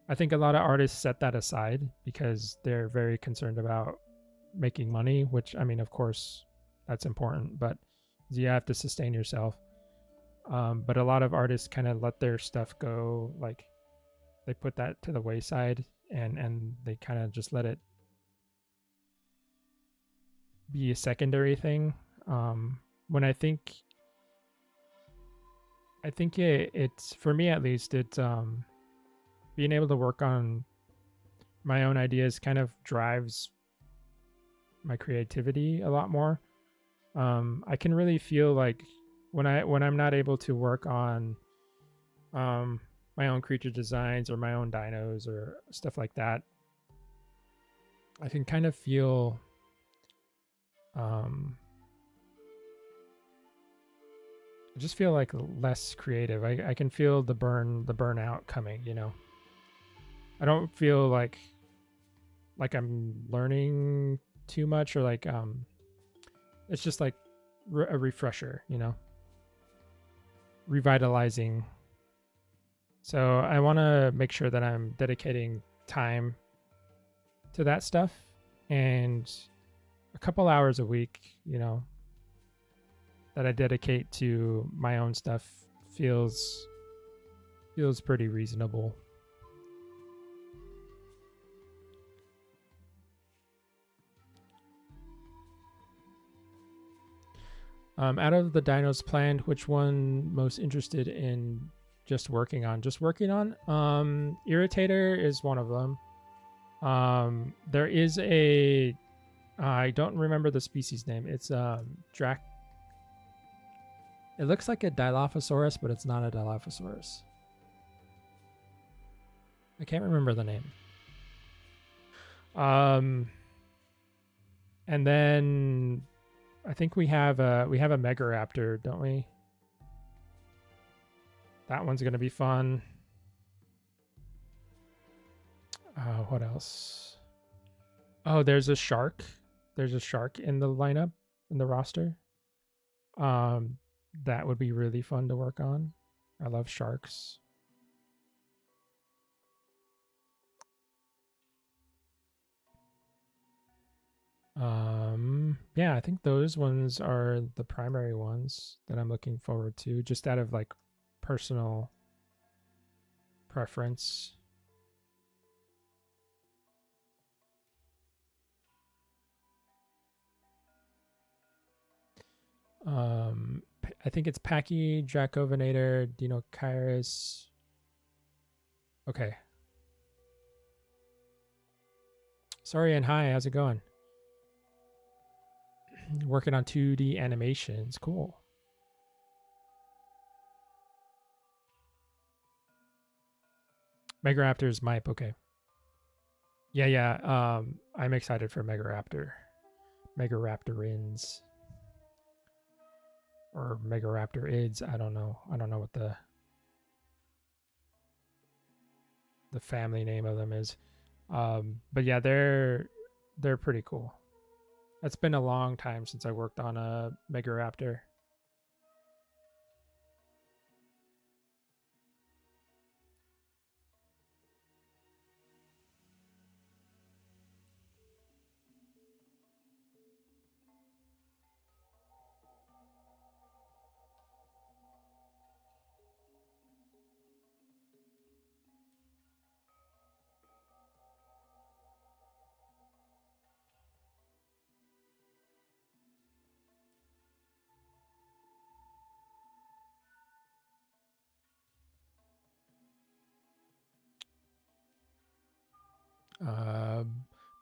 I think a lot of artists set that aside because they're very concerned about making money, which, I mean, of course that's important, but you have to sustain yourself. But a lot of artists kind of let their stuff go, like they put that to the wayside, and they kind of just let it be a secondary thing. When I think it's, for me at least, it's being able to work on my own ideas kind of drives my creativity a lot more. I can really feel like when I'm not able to work on my own creature designs or my own dinos or stuff like that, I can kind of feel I just feel like less creative. I can feel the burnout coming, you know. I don't feel like I'm learning too much, or like it's just like a refresher, you know, revitalizing. So I want to make sure that I'm dedicating time to that stuff, and a couple hours a week, you know, that I dedicate to my own stuff feels pretty reasonable. Out of the dinos planned, which one most interested in just working on? Irritator is one of them. There is a I don't remember the species name. It's It looks like a Dilophosaurus, but it's not a Dilophosaurus. I can't remember the name. And then I think we have a Megaraptor, don't we? That one's gonna be fun. What else? Oh, there's a shark. There's a shark in the lineup, in the roster. That would be really fun to work on. I love sharks. Yeah, I think those ones are the primary ones that I'm looking forward to, just out of like personal preference. I think it's Pachy, Dracovinator, Dinochirus. Okay. Sorry and hi, how's it going? Working on 2D animations. Cool. Megaraptor's Mipe, okay. Yeah. I'm excited for Megaraptor. Megaraptorins. Or Megaraptorids. I don't know. I don't know what the family name of them is. But yeah, they're pretty cool. It's been a long time since I worked on a Megaraptor.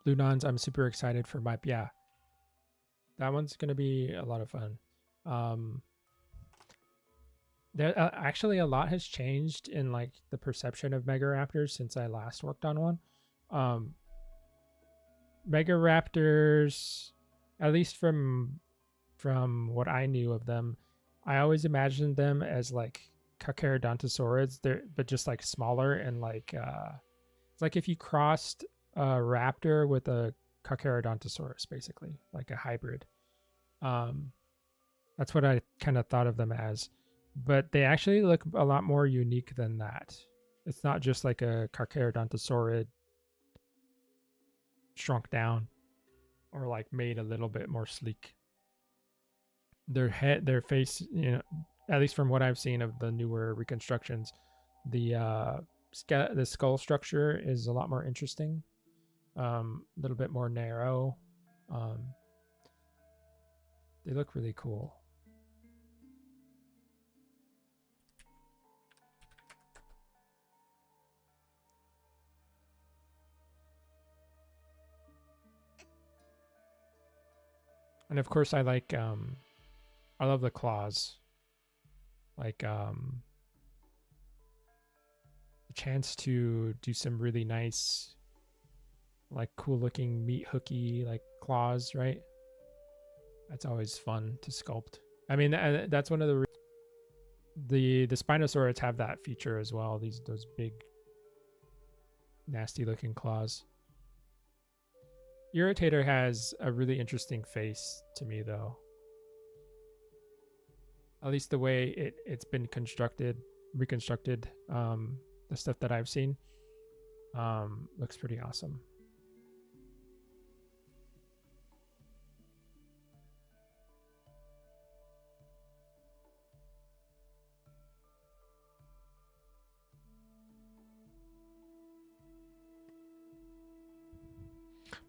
Blue Nons, I'm super excited for Mipe. Yeah, that one's gonna be a lot of fun. There actually a lot has changed in like the perception of Megaraptors since I last worked on one. Megaraptors, at least from what I knew of them, I always imagined them as like Carcharodontosaurids, but just like smaller and like it's like if you crossed a raptor with a Carcharodontosaurus, basically like a hybrid. That's what I kind of thought of them as, but they actually look a lot more unique than that. It's not just like a Carcharodontosaurid shrunk down or like made a little bit more sleek. Their head, their face, at least from what I've seen of the newer reconstructions, the skull structure is a lot more interesting, a little bit more narrow. They look really cool. And of course, I love the claws. Like the chance to do some really nice, like cool looking meat hooky like claws, right? That's always fun to sculpt. I mean, that's one of the Spinosaurids have that feature as well. Those big, nasty looking claws. Irritator has a really interesting face to me, though. At least the way it's been reconstructed, the stuff that I've seen, looks pretty awesome.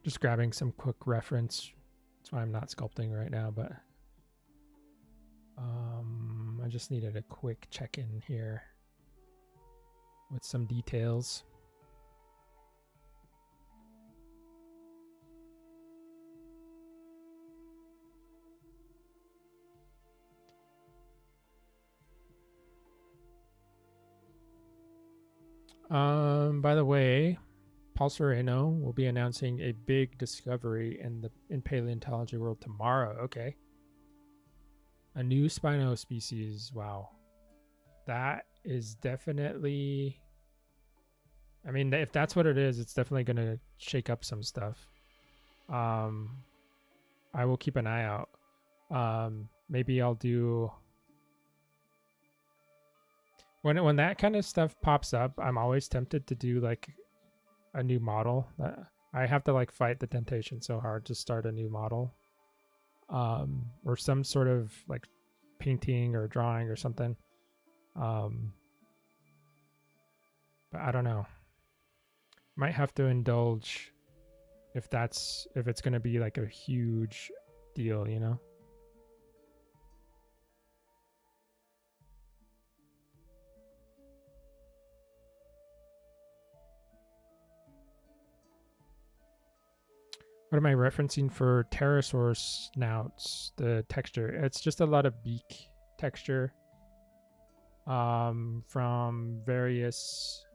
Just grabbing some quick reference. That's why I'm not sculpting right now, but I just needed a quick check-in here with some details. By the way, Paul Sereno will be announcing a big discovery in paleontology world tomorrow. Okay. A new Spino species. Wow. That is definitely, I mean, if that's what it is, it's definitely going to shake up some stuff. I will keep an eye out. Maybe I'll do, when that kind of stuff pops up, I'm always tempted to do like a new model. I have to like fight the temptation so hard to start a new model, or some sort of like painting or drawing or something. But I don't know. Might have to indulge if it's going to be like a huge deal, you know? What am I referencing for pterosaur snouts? The texture. It's just a lot of beak texture. From various,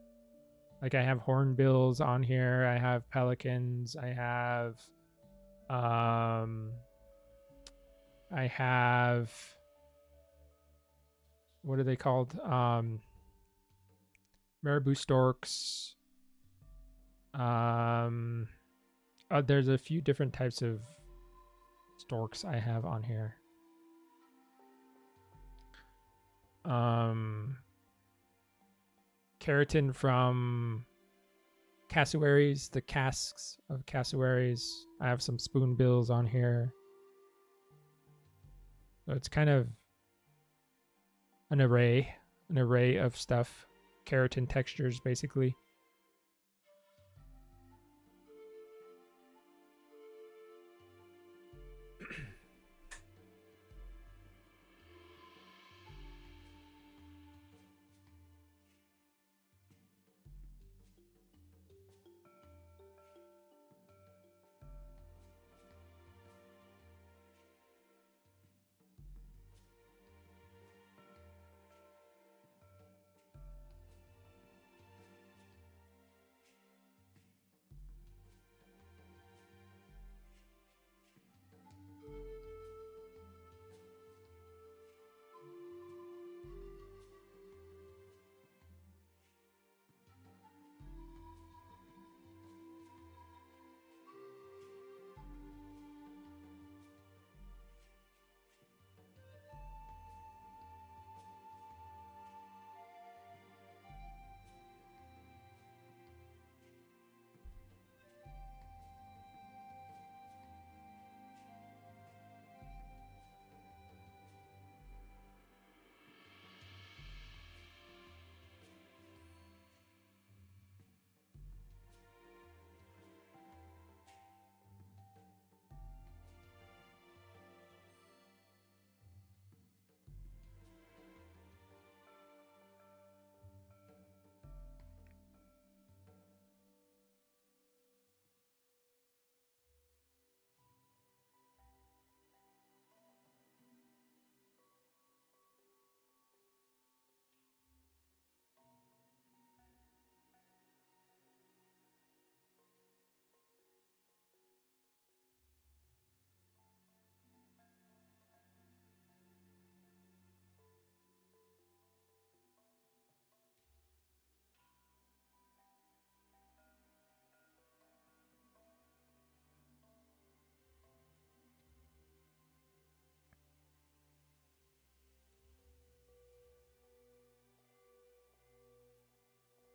like I have hornbills on here. I have pelicans. I have what are they called? Marabou storks. There's a few different types of storks I have on here. Keratin from cassowaries, the casks of cassowaries. I have some spoonbills on here. So it's kind of an array of stuff. Keratin textures, basically.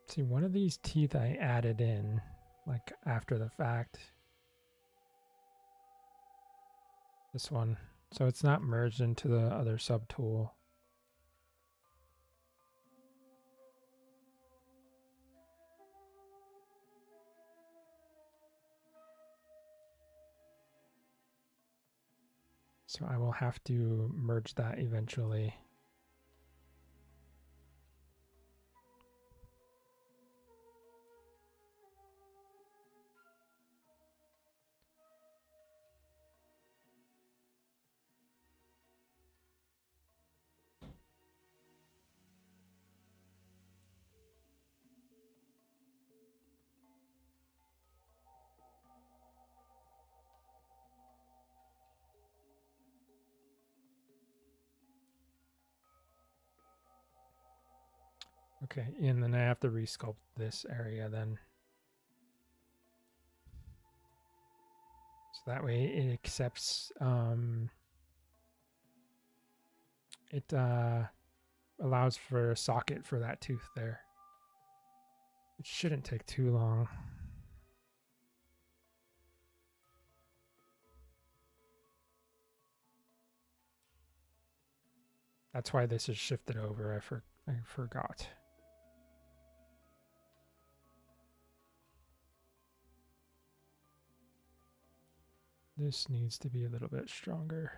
See, one of these teeth I added in, like after the fact. This one. So it's not merged into the other subtool. So I will have to merge that eventually. Okay, and then I have to resculpt this area then. So that way it accepts, it allows for a socket for that tooth there. It shouldn't take too long. That's why this is shifted over. I forgot. This needs to be a little bit stronger.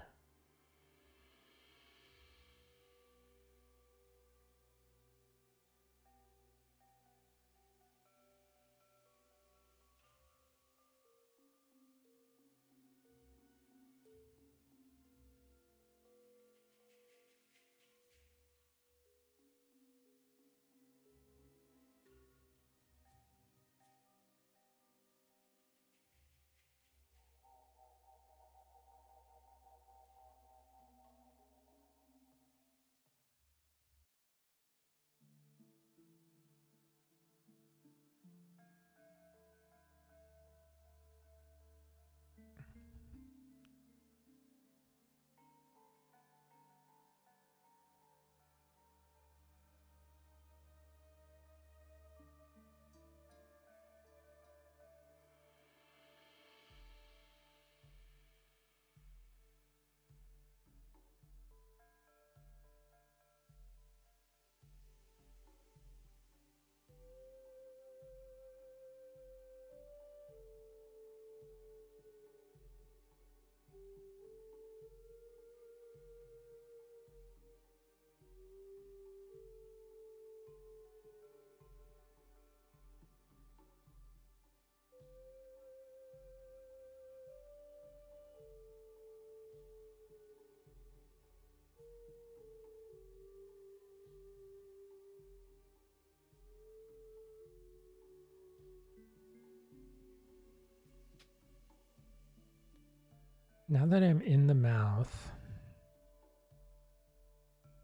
Now that I'm in the mouth,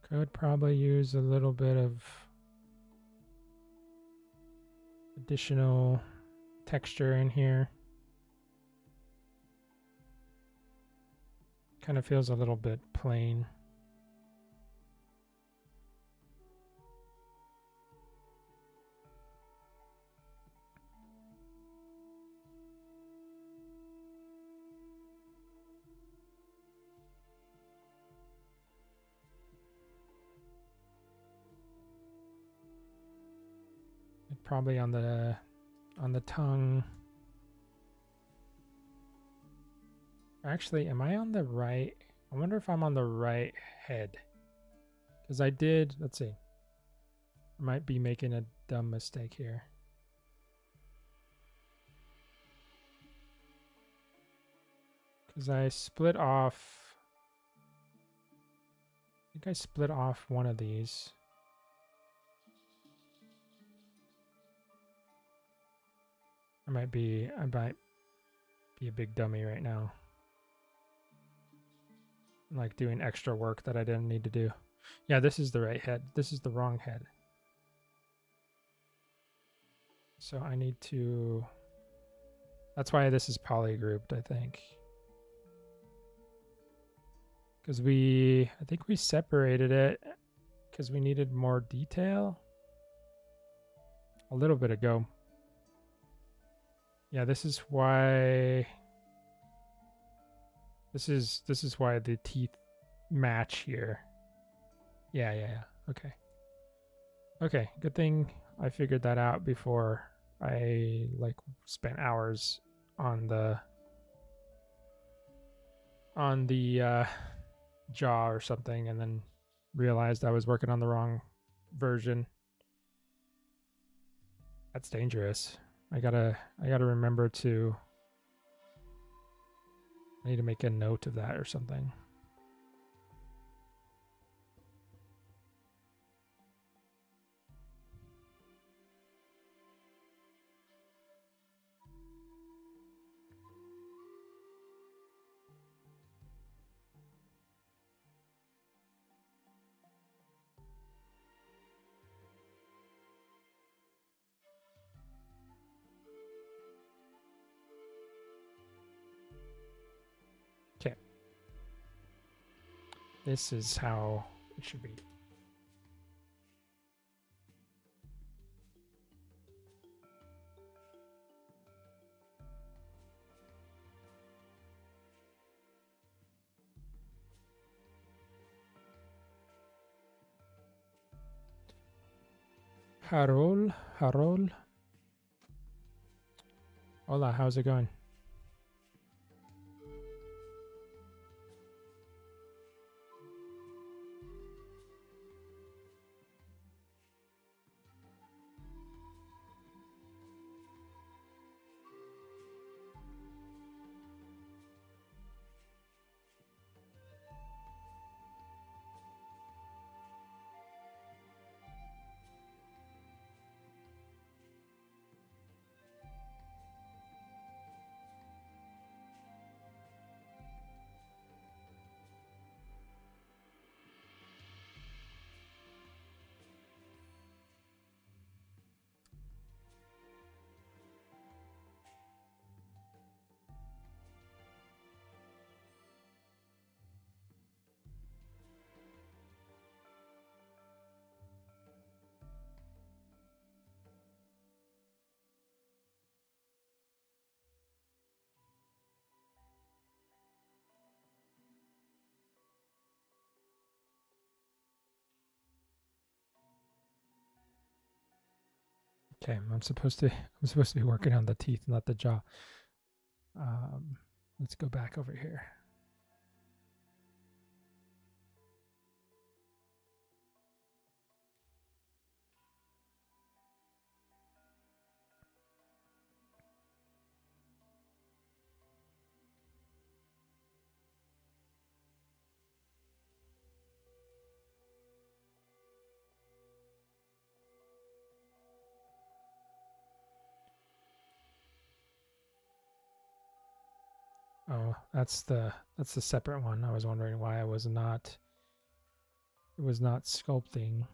could probably use a little bit of additional texture in here. Kind of feels a little bit plain. Probably on the tongue. Actually, am I on the right? I wonder if I'm on the right head. Because I did, let's see. I might be making a dumb mistake here. Because I split off. I think I split off one of these. I might be a big dummy right now. I'm like doing extra work that I didn't need to do. Yeah, this is the right head. This is the wrong head. So I need to... That's why this is polygrouped, I think. Because I think we separated it because we needed more detail a little bit ago. Yeah, this is why why the teeth match here. Yeah. Okay. Okay, good thing I figured that out before I like spent hours on the jaw or something and then realized I was working on the wrong version. That's dangerous. I gotta remember to... I need to make a note of that or something. Okay. This is how it should be. Harold. Hola, how's it going? Okay, I'm supposed to be working on the teeth, not the jaw. Let's go back over here. Oh, that's the separate one. I was wondering why it was not sculpting.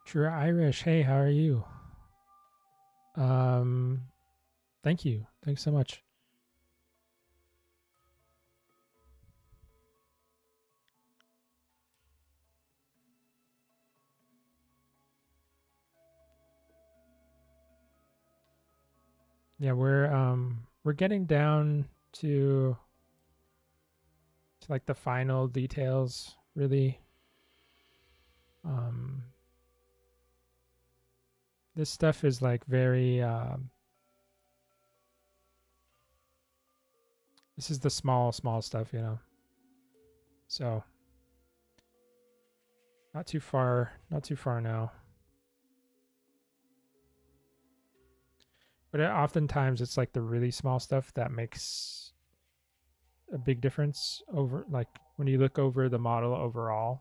True Irish. Hey, how are you? Thank you. Thanks so much. Yeah, we're getting down to like the final details, really. This stuff is like very this is the small stuff, you know. So not too far now. But oftentimes it's like the really small stuff that makes a big difference over, like when you look over the model overall,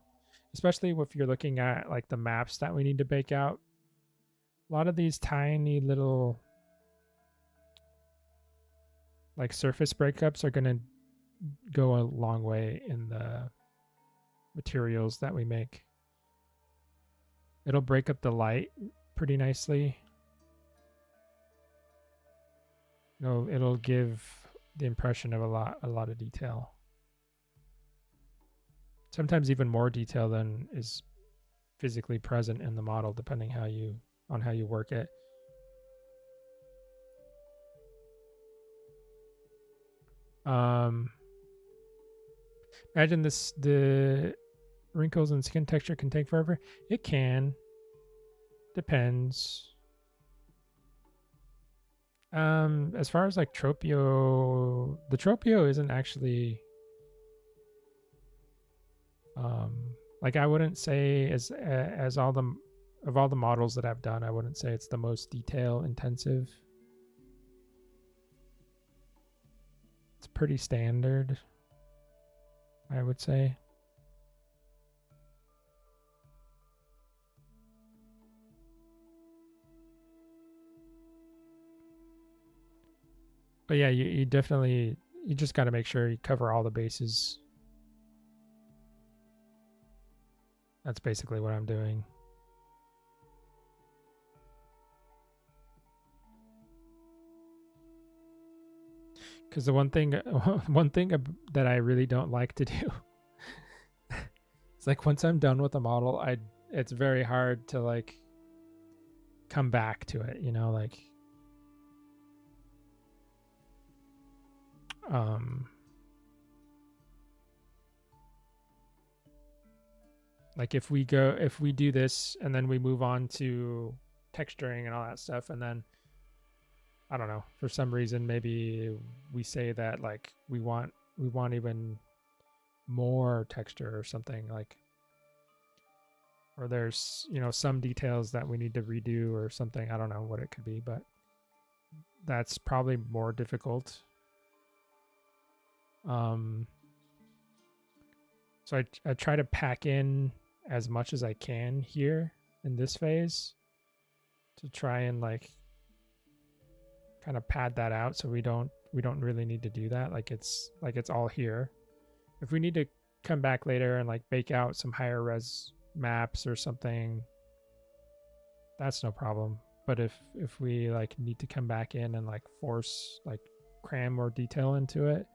especially if you're looking at like the maps that we need to bake out. A lot of these tiny little like surface breakups are going to go a long way in the materials that we make. It'll break up the light pretty nicely. It'll give the impression of a lot of detail. Sometimes even more detail than is physically present in the model, depending on how you work it. Imagine the wrinkles and skin texture can take forever. It can. Depends. As far as like Tropeo, the Tropeo isn't actually like I wouldn't say as all the of all the models that I've done, I wouldn't say it's the most detail intensive. It's pretty standard, I would say. But yeah, you definitely, you just got to make sure you cover all the bases. That's basically what I'm doing. Because the one thing that I really don't like to do, it's like once I'm done with a model, it's very hard to like come back to it, you know, like like if we do this and then we move on to texturing and all that stuff, and then I don't know, for some reason maybe we say that like we want even more texture or something, like, or there's, you know, some details that we need to redo or something. I don't know what it could be, but that's probably more difficult. So I try to pack in as much as I can here in this phase to try and like kind of pad that out, so we don't really need to do that. Like it's all here. If we need to come back later and like bake out some higher res maps or something, that's no problem. But if we like need to come back in and like force, like cram more detail into it,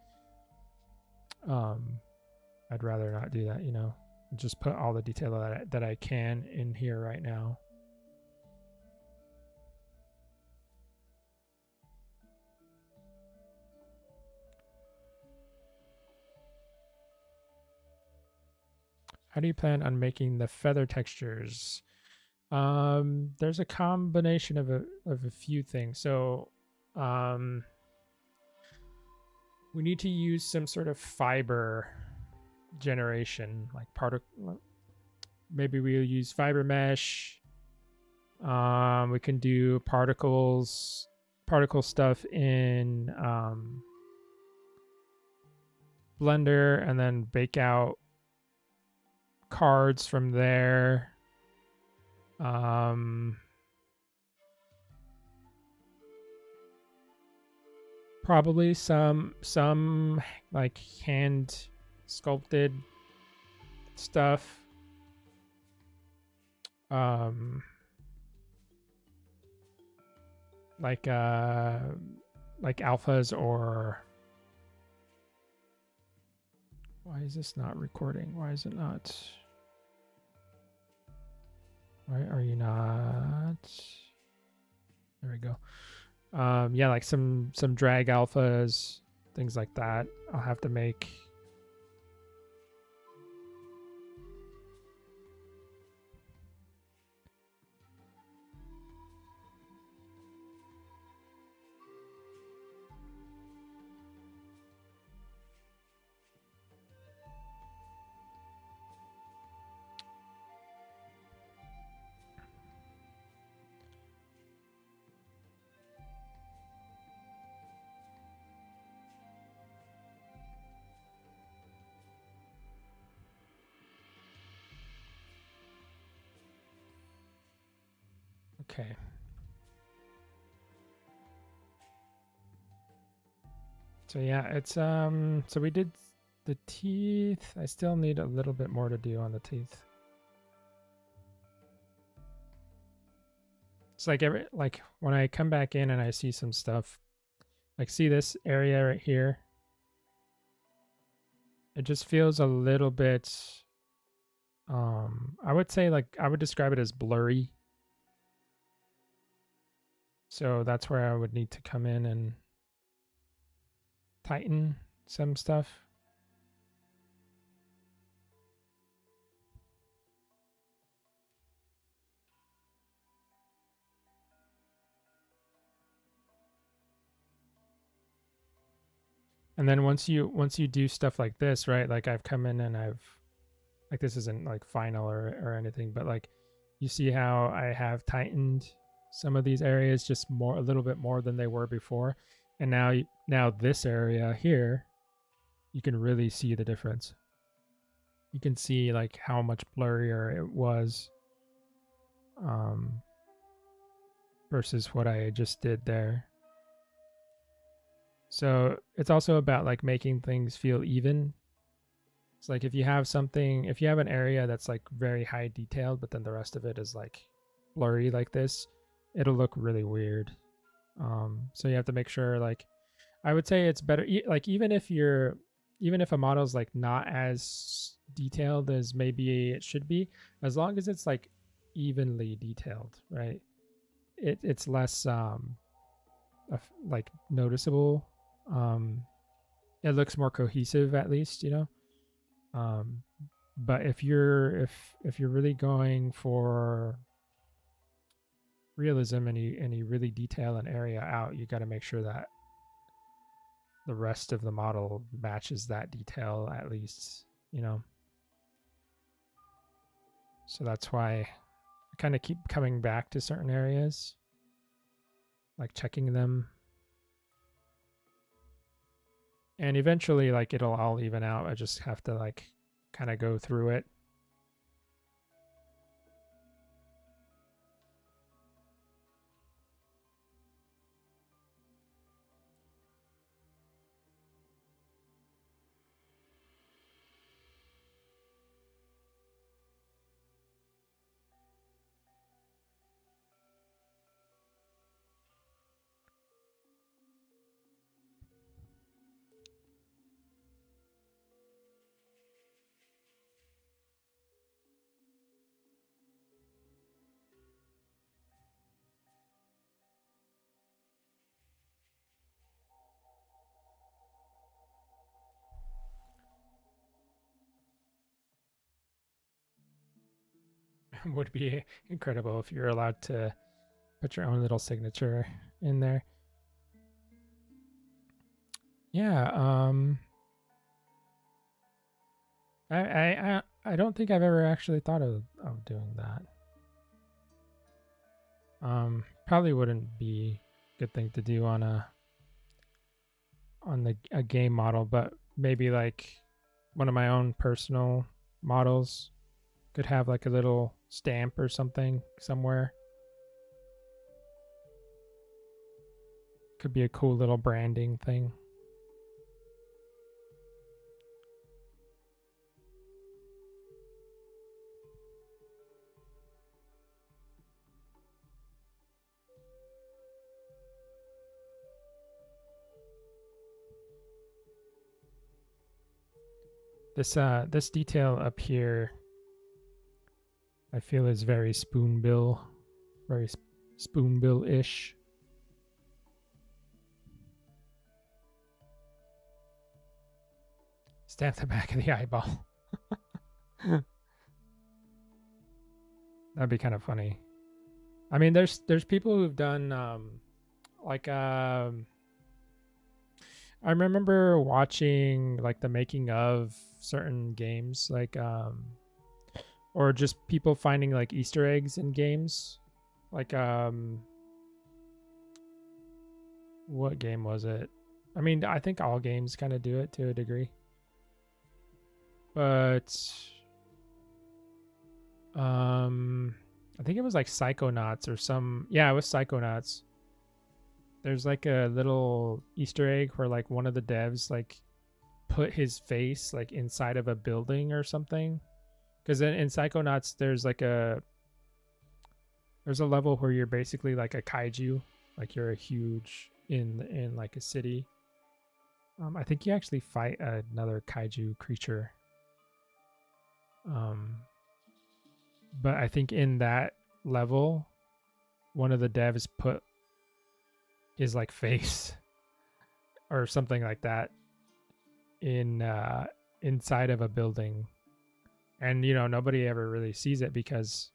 I'd rather not do that, you know. Just put all the detail that I can in here right now. How do you plan on making the feather textures? There's a combination of a few things. So we need to use some sort of fiber generation, like particle. Maybe we'll use fiber mesh. We can do particle stuff in Blender, and then bake out cards from there. Probably some like hand sculpted stuff. Like alphas, or why is this not recording? Why is it not? Why are you not? There we go. Yeah, like some drag alphas, things like that. I'll have to make. Okay. So yeah, it's so we did the teeth. I still need a little bit more to do on the teeth. It's like like when I come back in and I see some stuff, like see this area right here, it just feels a little bit I would say, like, I would describe it as blurry. So that's where I would need to come in and tighten some stuff. And then once you do stuff like this, right? Like I've come in and I've, like, this isn't like final or anything, but like You see how I have tightened some of these areas just a little bit more than they were before, and now this area here, you can really see the difference. You can see like how much blurrier it was versus what I just did there. So it's also about like making things feel even. It's like if you have an area that's like very high detailed, but then the rest of it is like blurry like this, it'll look really weird. So you have to make sure, like, I would say it's better, like even if a model's like not as detailed as maybe it should be, as long as it's like evenly detailed, right? It's less like noticeable. It looks more cohesive, at least, you know. But if you're really going for realism and you really detail an area out, you got to make sure that the rest of the model matches that detail, at least, you know. So that's why I kind of keep coming back to certain areas, like checking them. And eventually, like, it'll all even out. I just have to like kind of go through it. Would be incredible if you're allowed to put your own little signature in there. Yeah, I don't think I've ever actually thought of doing that. Probably wouldn't be a good thing to do on a game model, but maybe like one of my own personal models could have like a little stamp or something somewhere. Could be a cool little branding thing. This detail up here, I feel, is very spoonbill, very spoonbill-ish. Stamp the back of the eyeball. That'd be kind of funny. I mean, there's people who've done like I remember watching like the making of certain games, like or just people finding like Easter eggs in games. Like what game was it? I mean, I think all games kind of do it to a degree. But I think it was like Psychonauts or some, yeah, it was Psychonauts. There's like a little Easter egg where like one of the devs like put his face like inside of a building or something. Because in Psychonauts there's a level where you're basically like a kaiju, like you're a huge in like a city. I think you actually fight another kaiju creature. But I think in that level, one of the devs put his like face or something like that in inside of a building, and you know, nobody ever really sees it because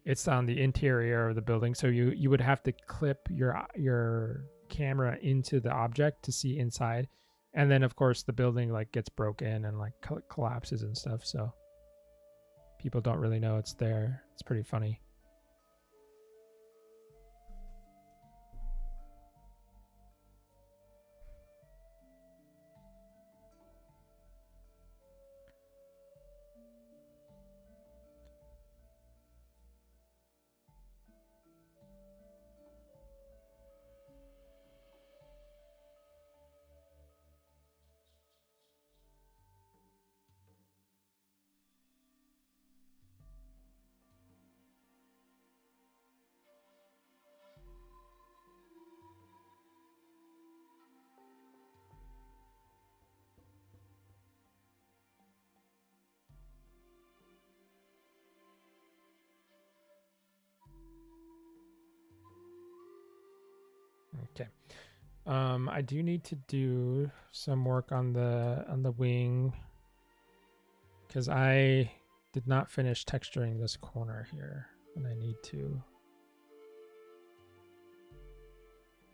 it's on the interior of the building, so you would have to clip your camera into the object to see inside, and then of course the building like gets broken and like collapses and stuff, so people don't really know it's there. It's pretty funny. Okay. I do need to do some work on the wing because I did not finish texturing this corner here, and I need to.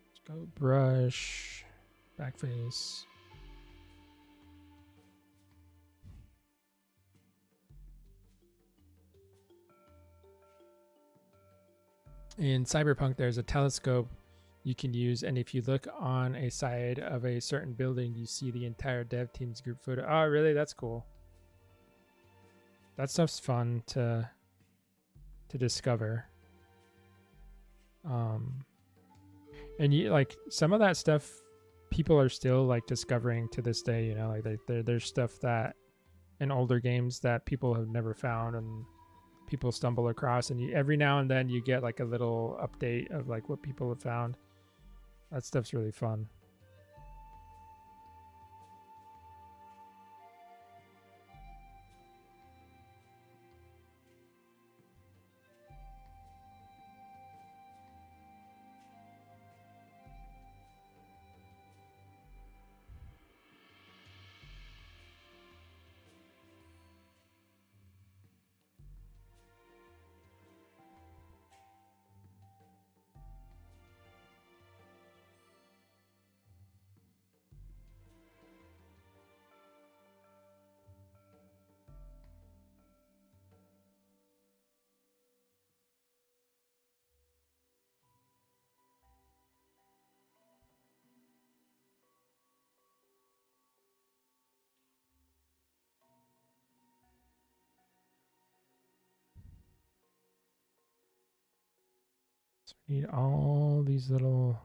Let's go brush, back face. In Cyberpunk, there's a telescope you can use, and if you look on a side of a certain building, you see the entire dev team's group photo. Oh, really? That's cool. That stuff's fun to discover. And you like some of that stuff people are still like discovering to this day, you know, like there's stuff that in older games that people have never found and people stumble across, and every now and then you get like a little update of like what people have found. That stuff's really fun. So we need all these little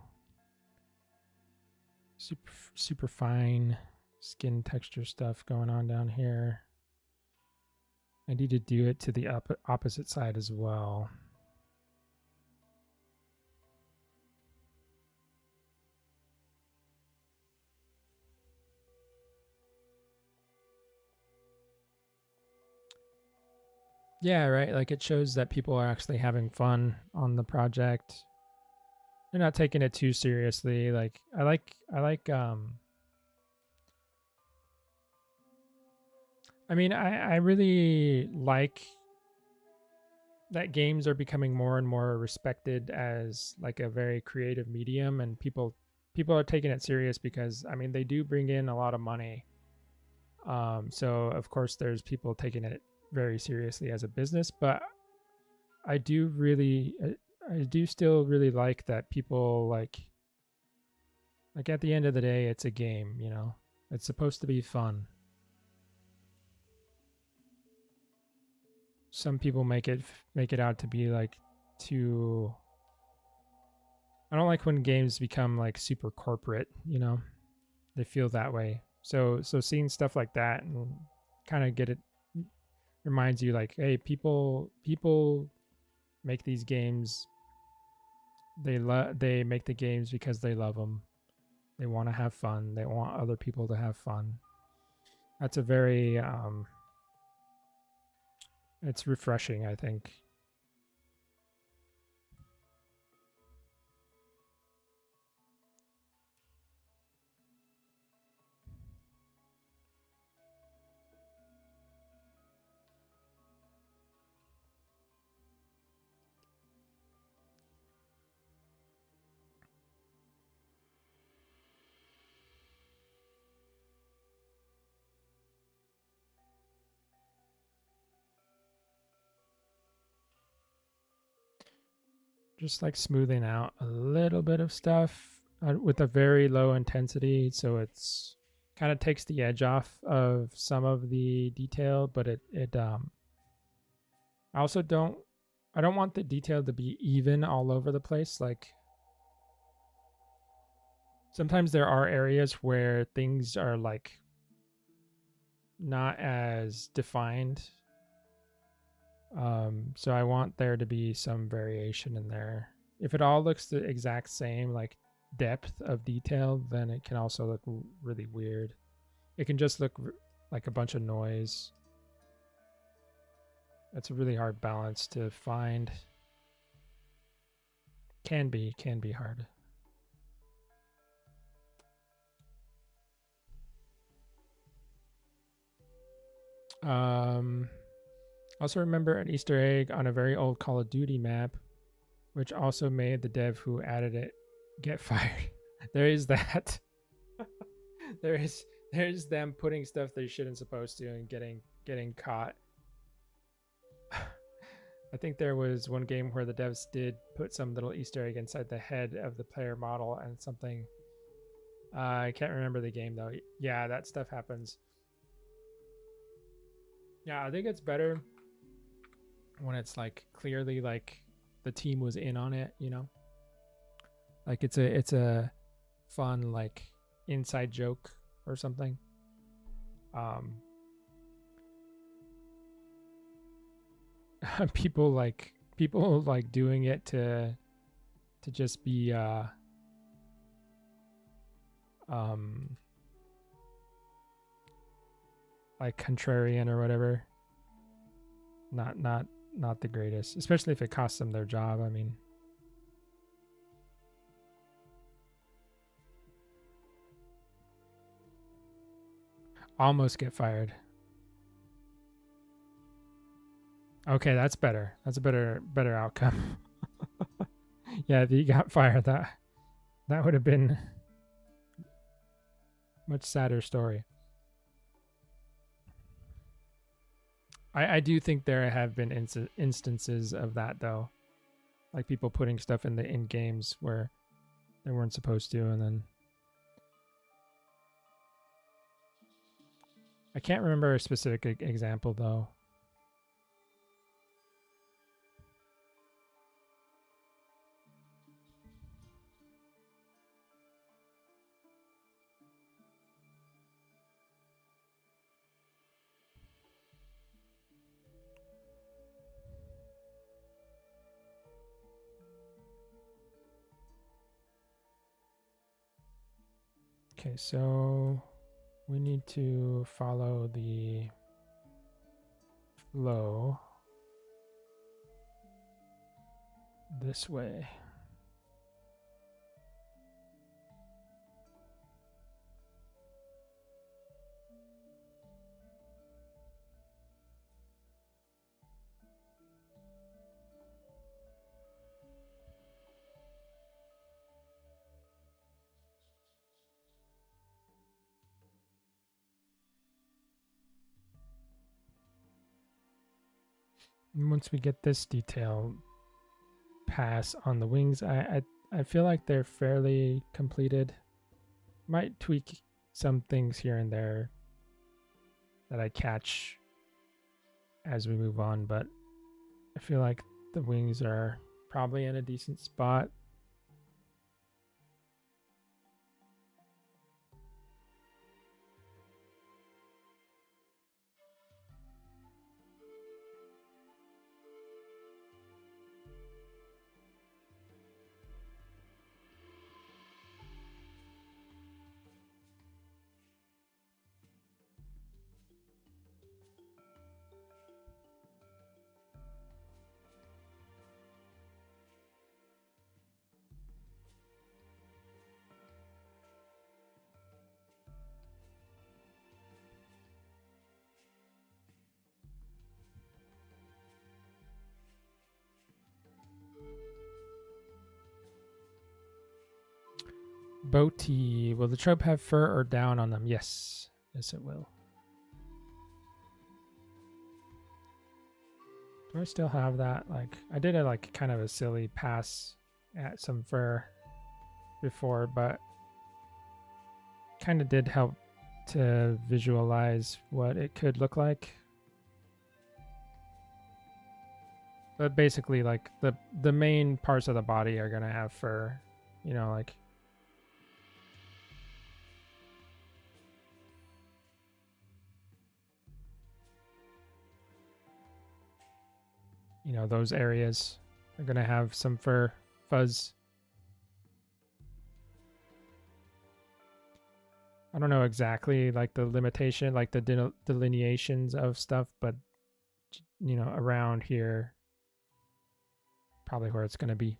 super fine skin texture stuff going on down here. I need to do it to the opposite side as well. Yeah, right. Like it shows that people are actually having fun on the project. They're not taking it too seriously. Like I like I mean, I really like that games are becoming more and more respected as like a very creative medium, and people are taking it serious because I mean they do bring in a lot of money. So of course there's people taking it very seriously as a business, but I do still really like that people like at the end of the day it's a game, you know. It's supposed to be fun. Some people make it out to be like too. I don't like when games become like super corporate, you know. They feel that way. So seeing stuff like that and kind of get it reminds you like, hey, people make these games. They make the games because they love them. They want to have fun. They want other people to have fun. That's a very it's refreshing, I think. just like smoothing out a little bit of stuff with a very low intensity, so it's kind of takes the edge off of some of the detail, but I also don't want the detail to be even all over the place. Like sometimes there are areas where things are like not as defined. So I want there to be some variation in there. If it all looks the exact same, like depth of detail, then it can also look really weird. It can just look like a bunch of noise. That's a really hard balance to find. Can be hard. Also remember an Easter egg on a very old Call of Duty map, which also made the dev who added it get fired. There is that. There's them putting stuff they shouldn't supposed to and getting caught. I think there was one game where the devs did put some little Easter egg inside the head of the player model and something. I can't remember the game though. Yeah, that stuff happens. Yeah, I think it's better when it's like clearly like the team was in on it, you know? Like it's a fun like inside joke or something. People like doing it to just be like contrarian or whatever. Not the greatest, especially if it costs them their job. I mean, almost get fired. Okay, that's better. That's a better outcome. Yeah, if you got fired, that would have been much sadder story. I do think there have been instances of that though, like people putting stuff in games where they weren't supposed to, and then I can't remember a specific example though. Okay, so we need to follow the flow this way. And once we get this detail pass on the wings, I feel like they're fairly completed. Might tweak some things here and there that I catch as we move on, but I feel like the wings are probably in a decent spot. Boaty, will the trope have fur or down on them? Yes. Yes, it will. Do I still have that? Like, I did a like kind of a silly pass at some fur before, but kind of did help to visualize what it could look like. But basically, like the main parts of the body are gonna have fur, you know, like those areas are gonna have some fur, fuzz. I don't know exactly like the limitation, like the delineations of stuff, but around here, probably where it's gonna be.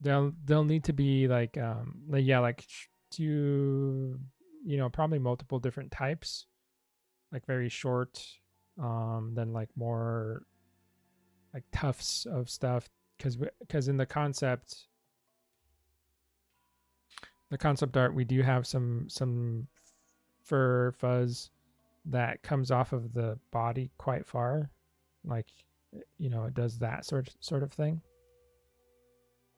They'll need to be like two, probably multiple different types, like very short, then like more like tufts of stuff, because in the concept art we do have some fur fuzz that comes off of the body quite far, like it does that sort of thing.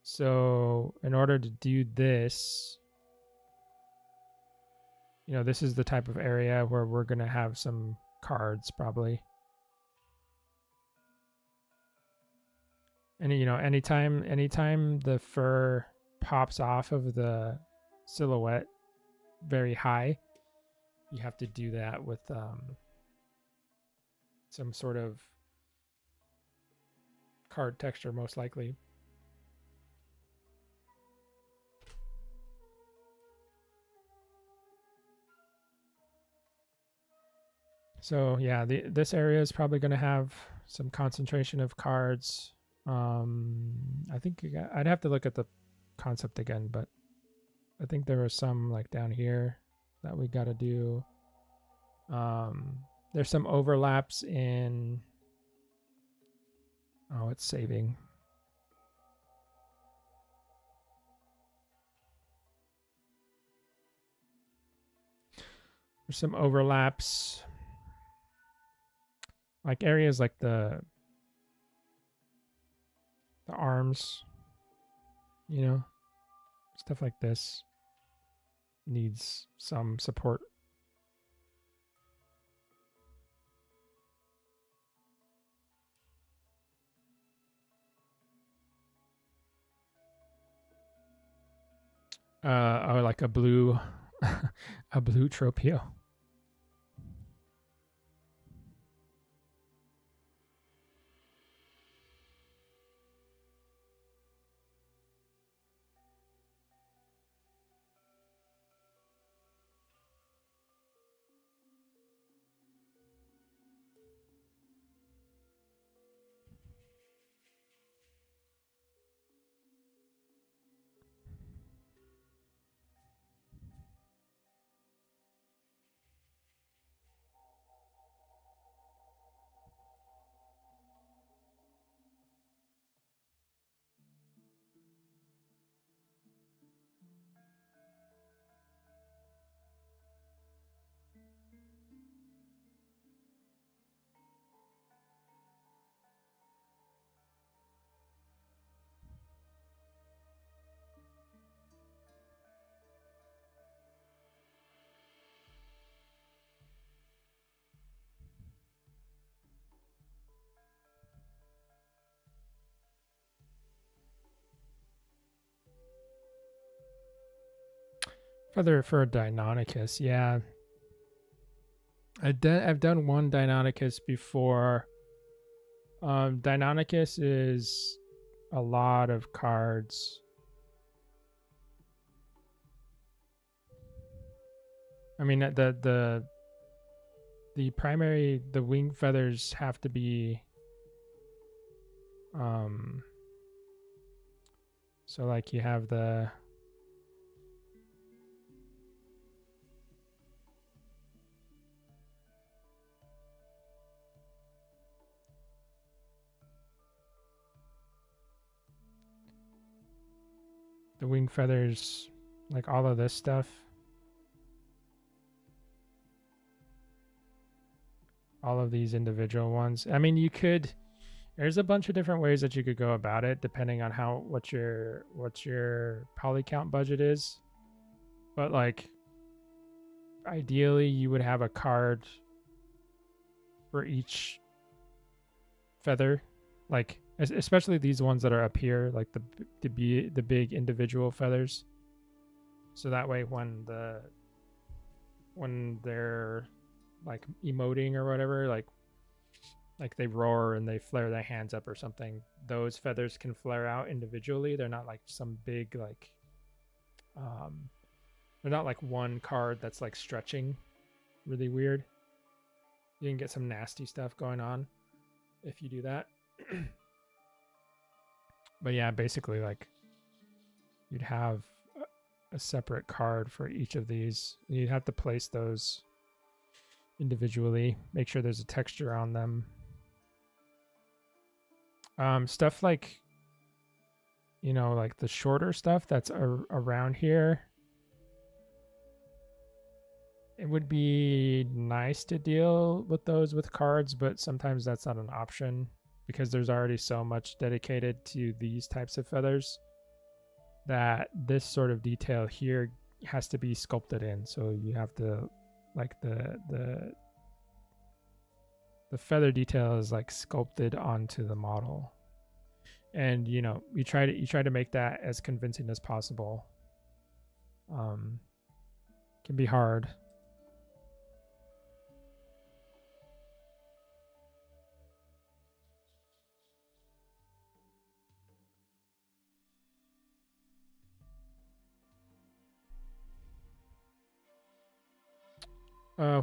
So in order to do this, this is the type of area where we're going to have some cards probably. And anytime the fur pops off of the silhouette very high, you have to do that with some sort of card texture, most likely. So yeah, this area is probably going to have some concentration of cards. I think I'd have to look at the concept again, but I think there are some like down here that we got to do. There's some overlaps in. Oh, it's saving. There's some overlaps, like areas like the arms, stuff like this needs some support. Or like a blue a blue Tropeo. For a Deinonychus, yeah. I've done one Deinonychus before. Deinonychus is a lot of cards. I mean, the primary, the wing feathers have to be so like you have the wing feathers, like all of this stuff. all of these individual ones. I mean, there's a bunch of different ways that you could go about it depending on what your poly count budget is. But like ideally you would have a card for each feather, like especially these ones that are up here, like the big individual feathers. So that way when they're like emoting or whatever, like they roar and they flare their hands up or something, those feathers can flare out individually. They're not like some big like they're not like one card that's like stretching really weird. You can get some nasty stuff going on if you do that. But yeah, basically like you'd have a separate card for each of these. You'd have to place those individually, make sure there's a texture on them. Stuff like, you know, like the shorter stuff that's around here, it would be nice to deal with those with cards, but sometimes that's not an option because there's already so much dedicated to these types of feathers that this sort of detail here has to be sculpted in. So you have to like the feather detail is like sculpted onto the model, and you know you try to make that as convincing as possible. Can be hard.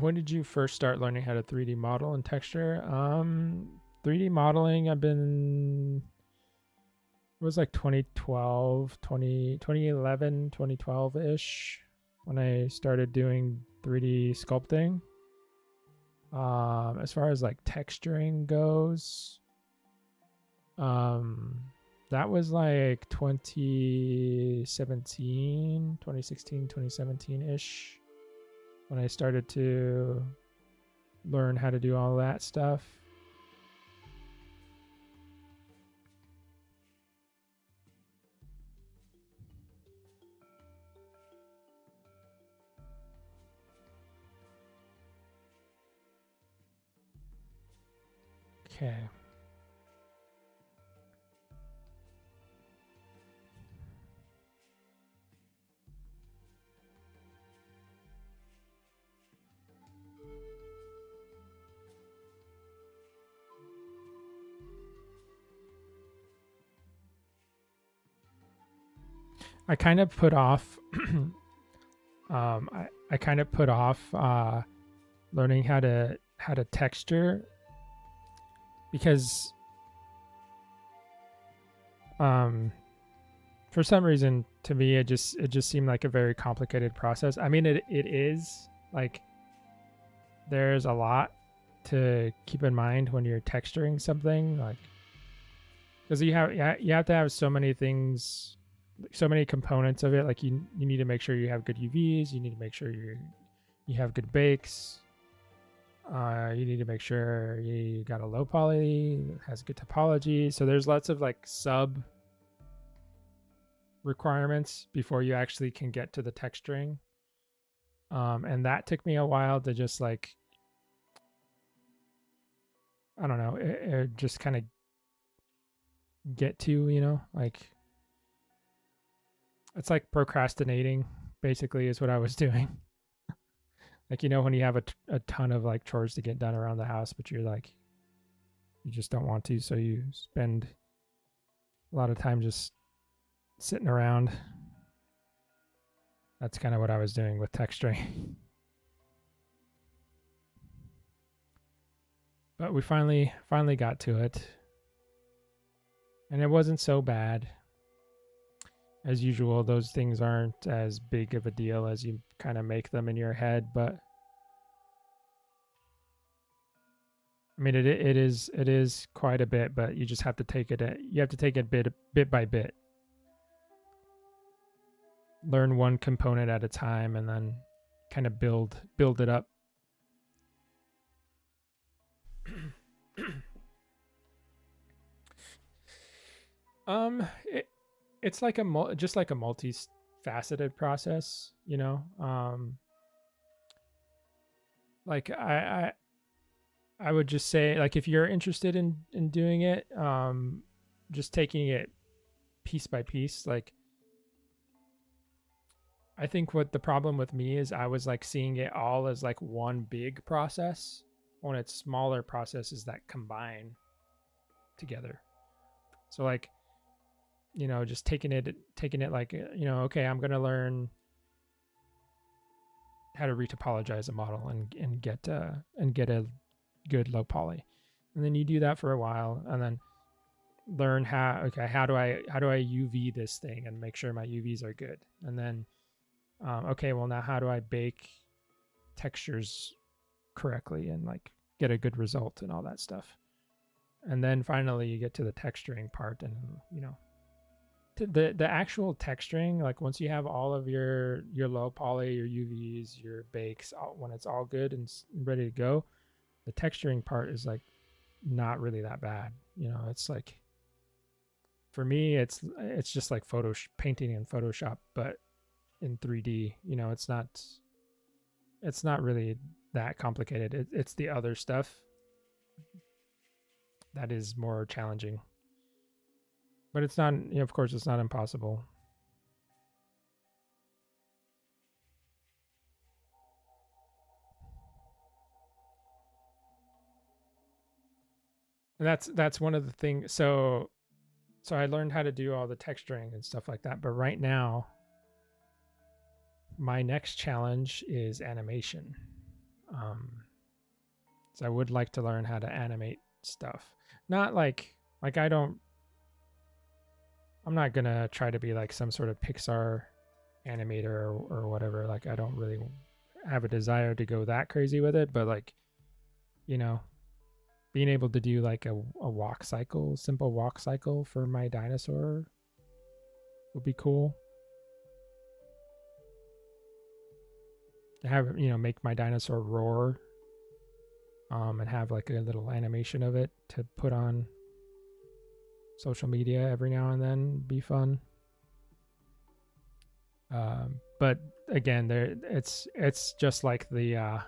When did you first start learning how to 3D model and texture? 3D modeling, it was like 2011, 2012-ish when I started doing 3D sculpting. As far as like texturing goes, that was like 2016, 2017-ish. When I started to learn how to do all that stuff. Okay. I kind of put off I kind of put off learning how to texture because for some reason to me it just seemed like a very complicated process. I mean it is like there's a lot to keep in mind when you're texturing something, like because you have to have so many things, so many components of it. Like you need to make sure you have good UVs, you need to make sure you have good bakes, you need to make sure you got a low poly that has good topology. So there's lots of like sub requirements before you actually can get to the texturing, and that took me a while to just like, I don't know, it just kind of get to, you know, like it's like procrastinating basically is what I was doing. Like, you know, when you have a ton of like chores to get done around the house, but you're like, you just don't want to. So you spend a lot of time just sitting around. That's kind of what I was doing with texturing. But we finally got to it. And it wasn't so bad. As usual, those things aren't as big of a deal as you kind of make them in your head, but I mean, it is quite a bit, but you just have to take it. You have to take it bit by bit. Learn one component at a time, and then kind of build it up. It, it's like just like a multi-faceted process, you know. Like I would just say, like, if you're interested in doing it, just taking it piece by piece. Like, I think what the problem with me is I was like seeing it all as like one big process when it's smaller processes that combine together. So like, you know, just taking it like, you know, okay, I'm going to learn how to retopologize a model and get a good low poly. And then you do that for a while and then learn how do I UV this thing and make sure my UVs are good. And then okay, well now how do I bake textures correctly and like get a good result and all that stuff. And then finally you get to the texturing part, and you know, the actual texturing, like once you have all of your low poly, your UVs, your bakes, when it's all good and ready to go, the texturing part is like not really that bad. You know, it's like, for me, it's just like painting in Photoshop, but in 3D. You know, it's not really that complicated. It's the other stuff that is more challenging. But it's not, you know, of course, it's not impossible. And that's one of the things. So I learned how to do all the texturing and stuff like that. But right now, my next challenge is animation. So I would like to learn how to animate stuff. Not like I'm not gonna try to be like some sort of Pixar animator or whatever. Like, I don't really have a desire to go that crazy with it, but like, you know, being able to do like a walk cycle, simple walk cycle for my dinosaur would be cool. To have, you know, make my dinosaur roar, and have like a little animation of it to put on social media every now and then, be fun. But again, it's just like the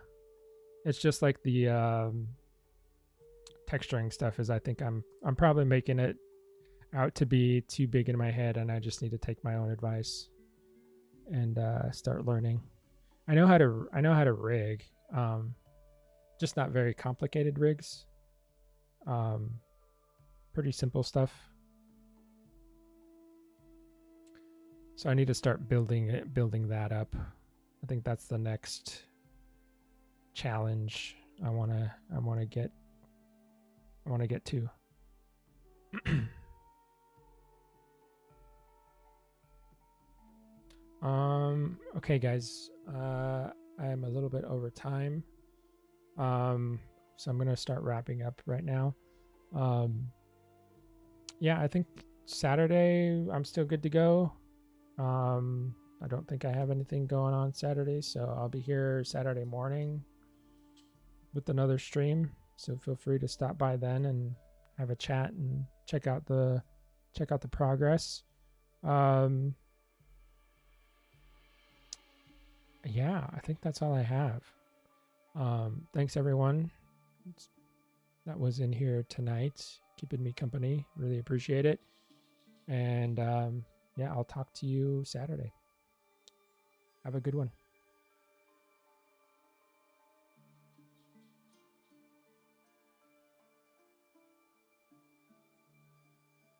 texturing stuff is, I think I'm probably making it out to be too big in my head, and I just need to take my own advice and start learning. I know how to rig, just not very complicated rigs. Pretty simple stuff. So I need to start building that up. I think that's the next challenge I want to get to. Okay, guys. I'm a little bit over time. So I'm gonna start wrapping up right now. Yeah, I think Saturday I'm still good to go. I don't think I have anything going on Saturday, so I'll be here Saturday morning with another stream. So feel free to stop by then and have a chat and check out the progress. Yeah, I think that's all I have. Thanks everyone that was in here tonight, keeping me company. Really appreciate it. And yeah, I'll talk to you Saturday. Have a good one.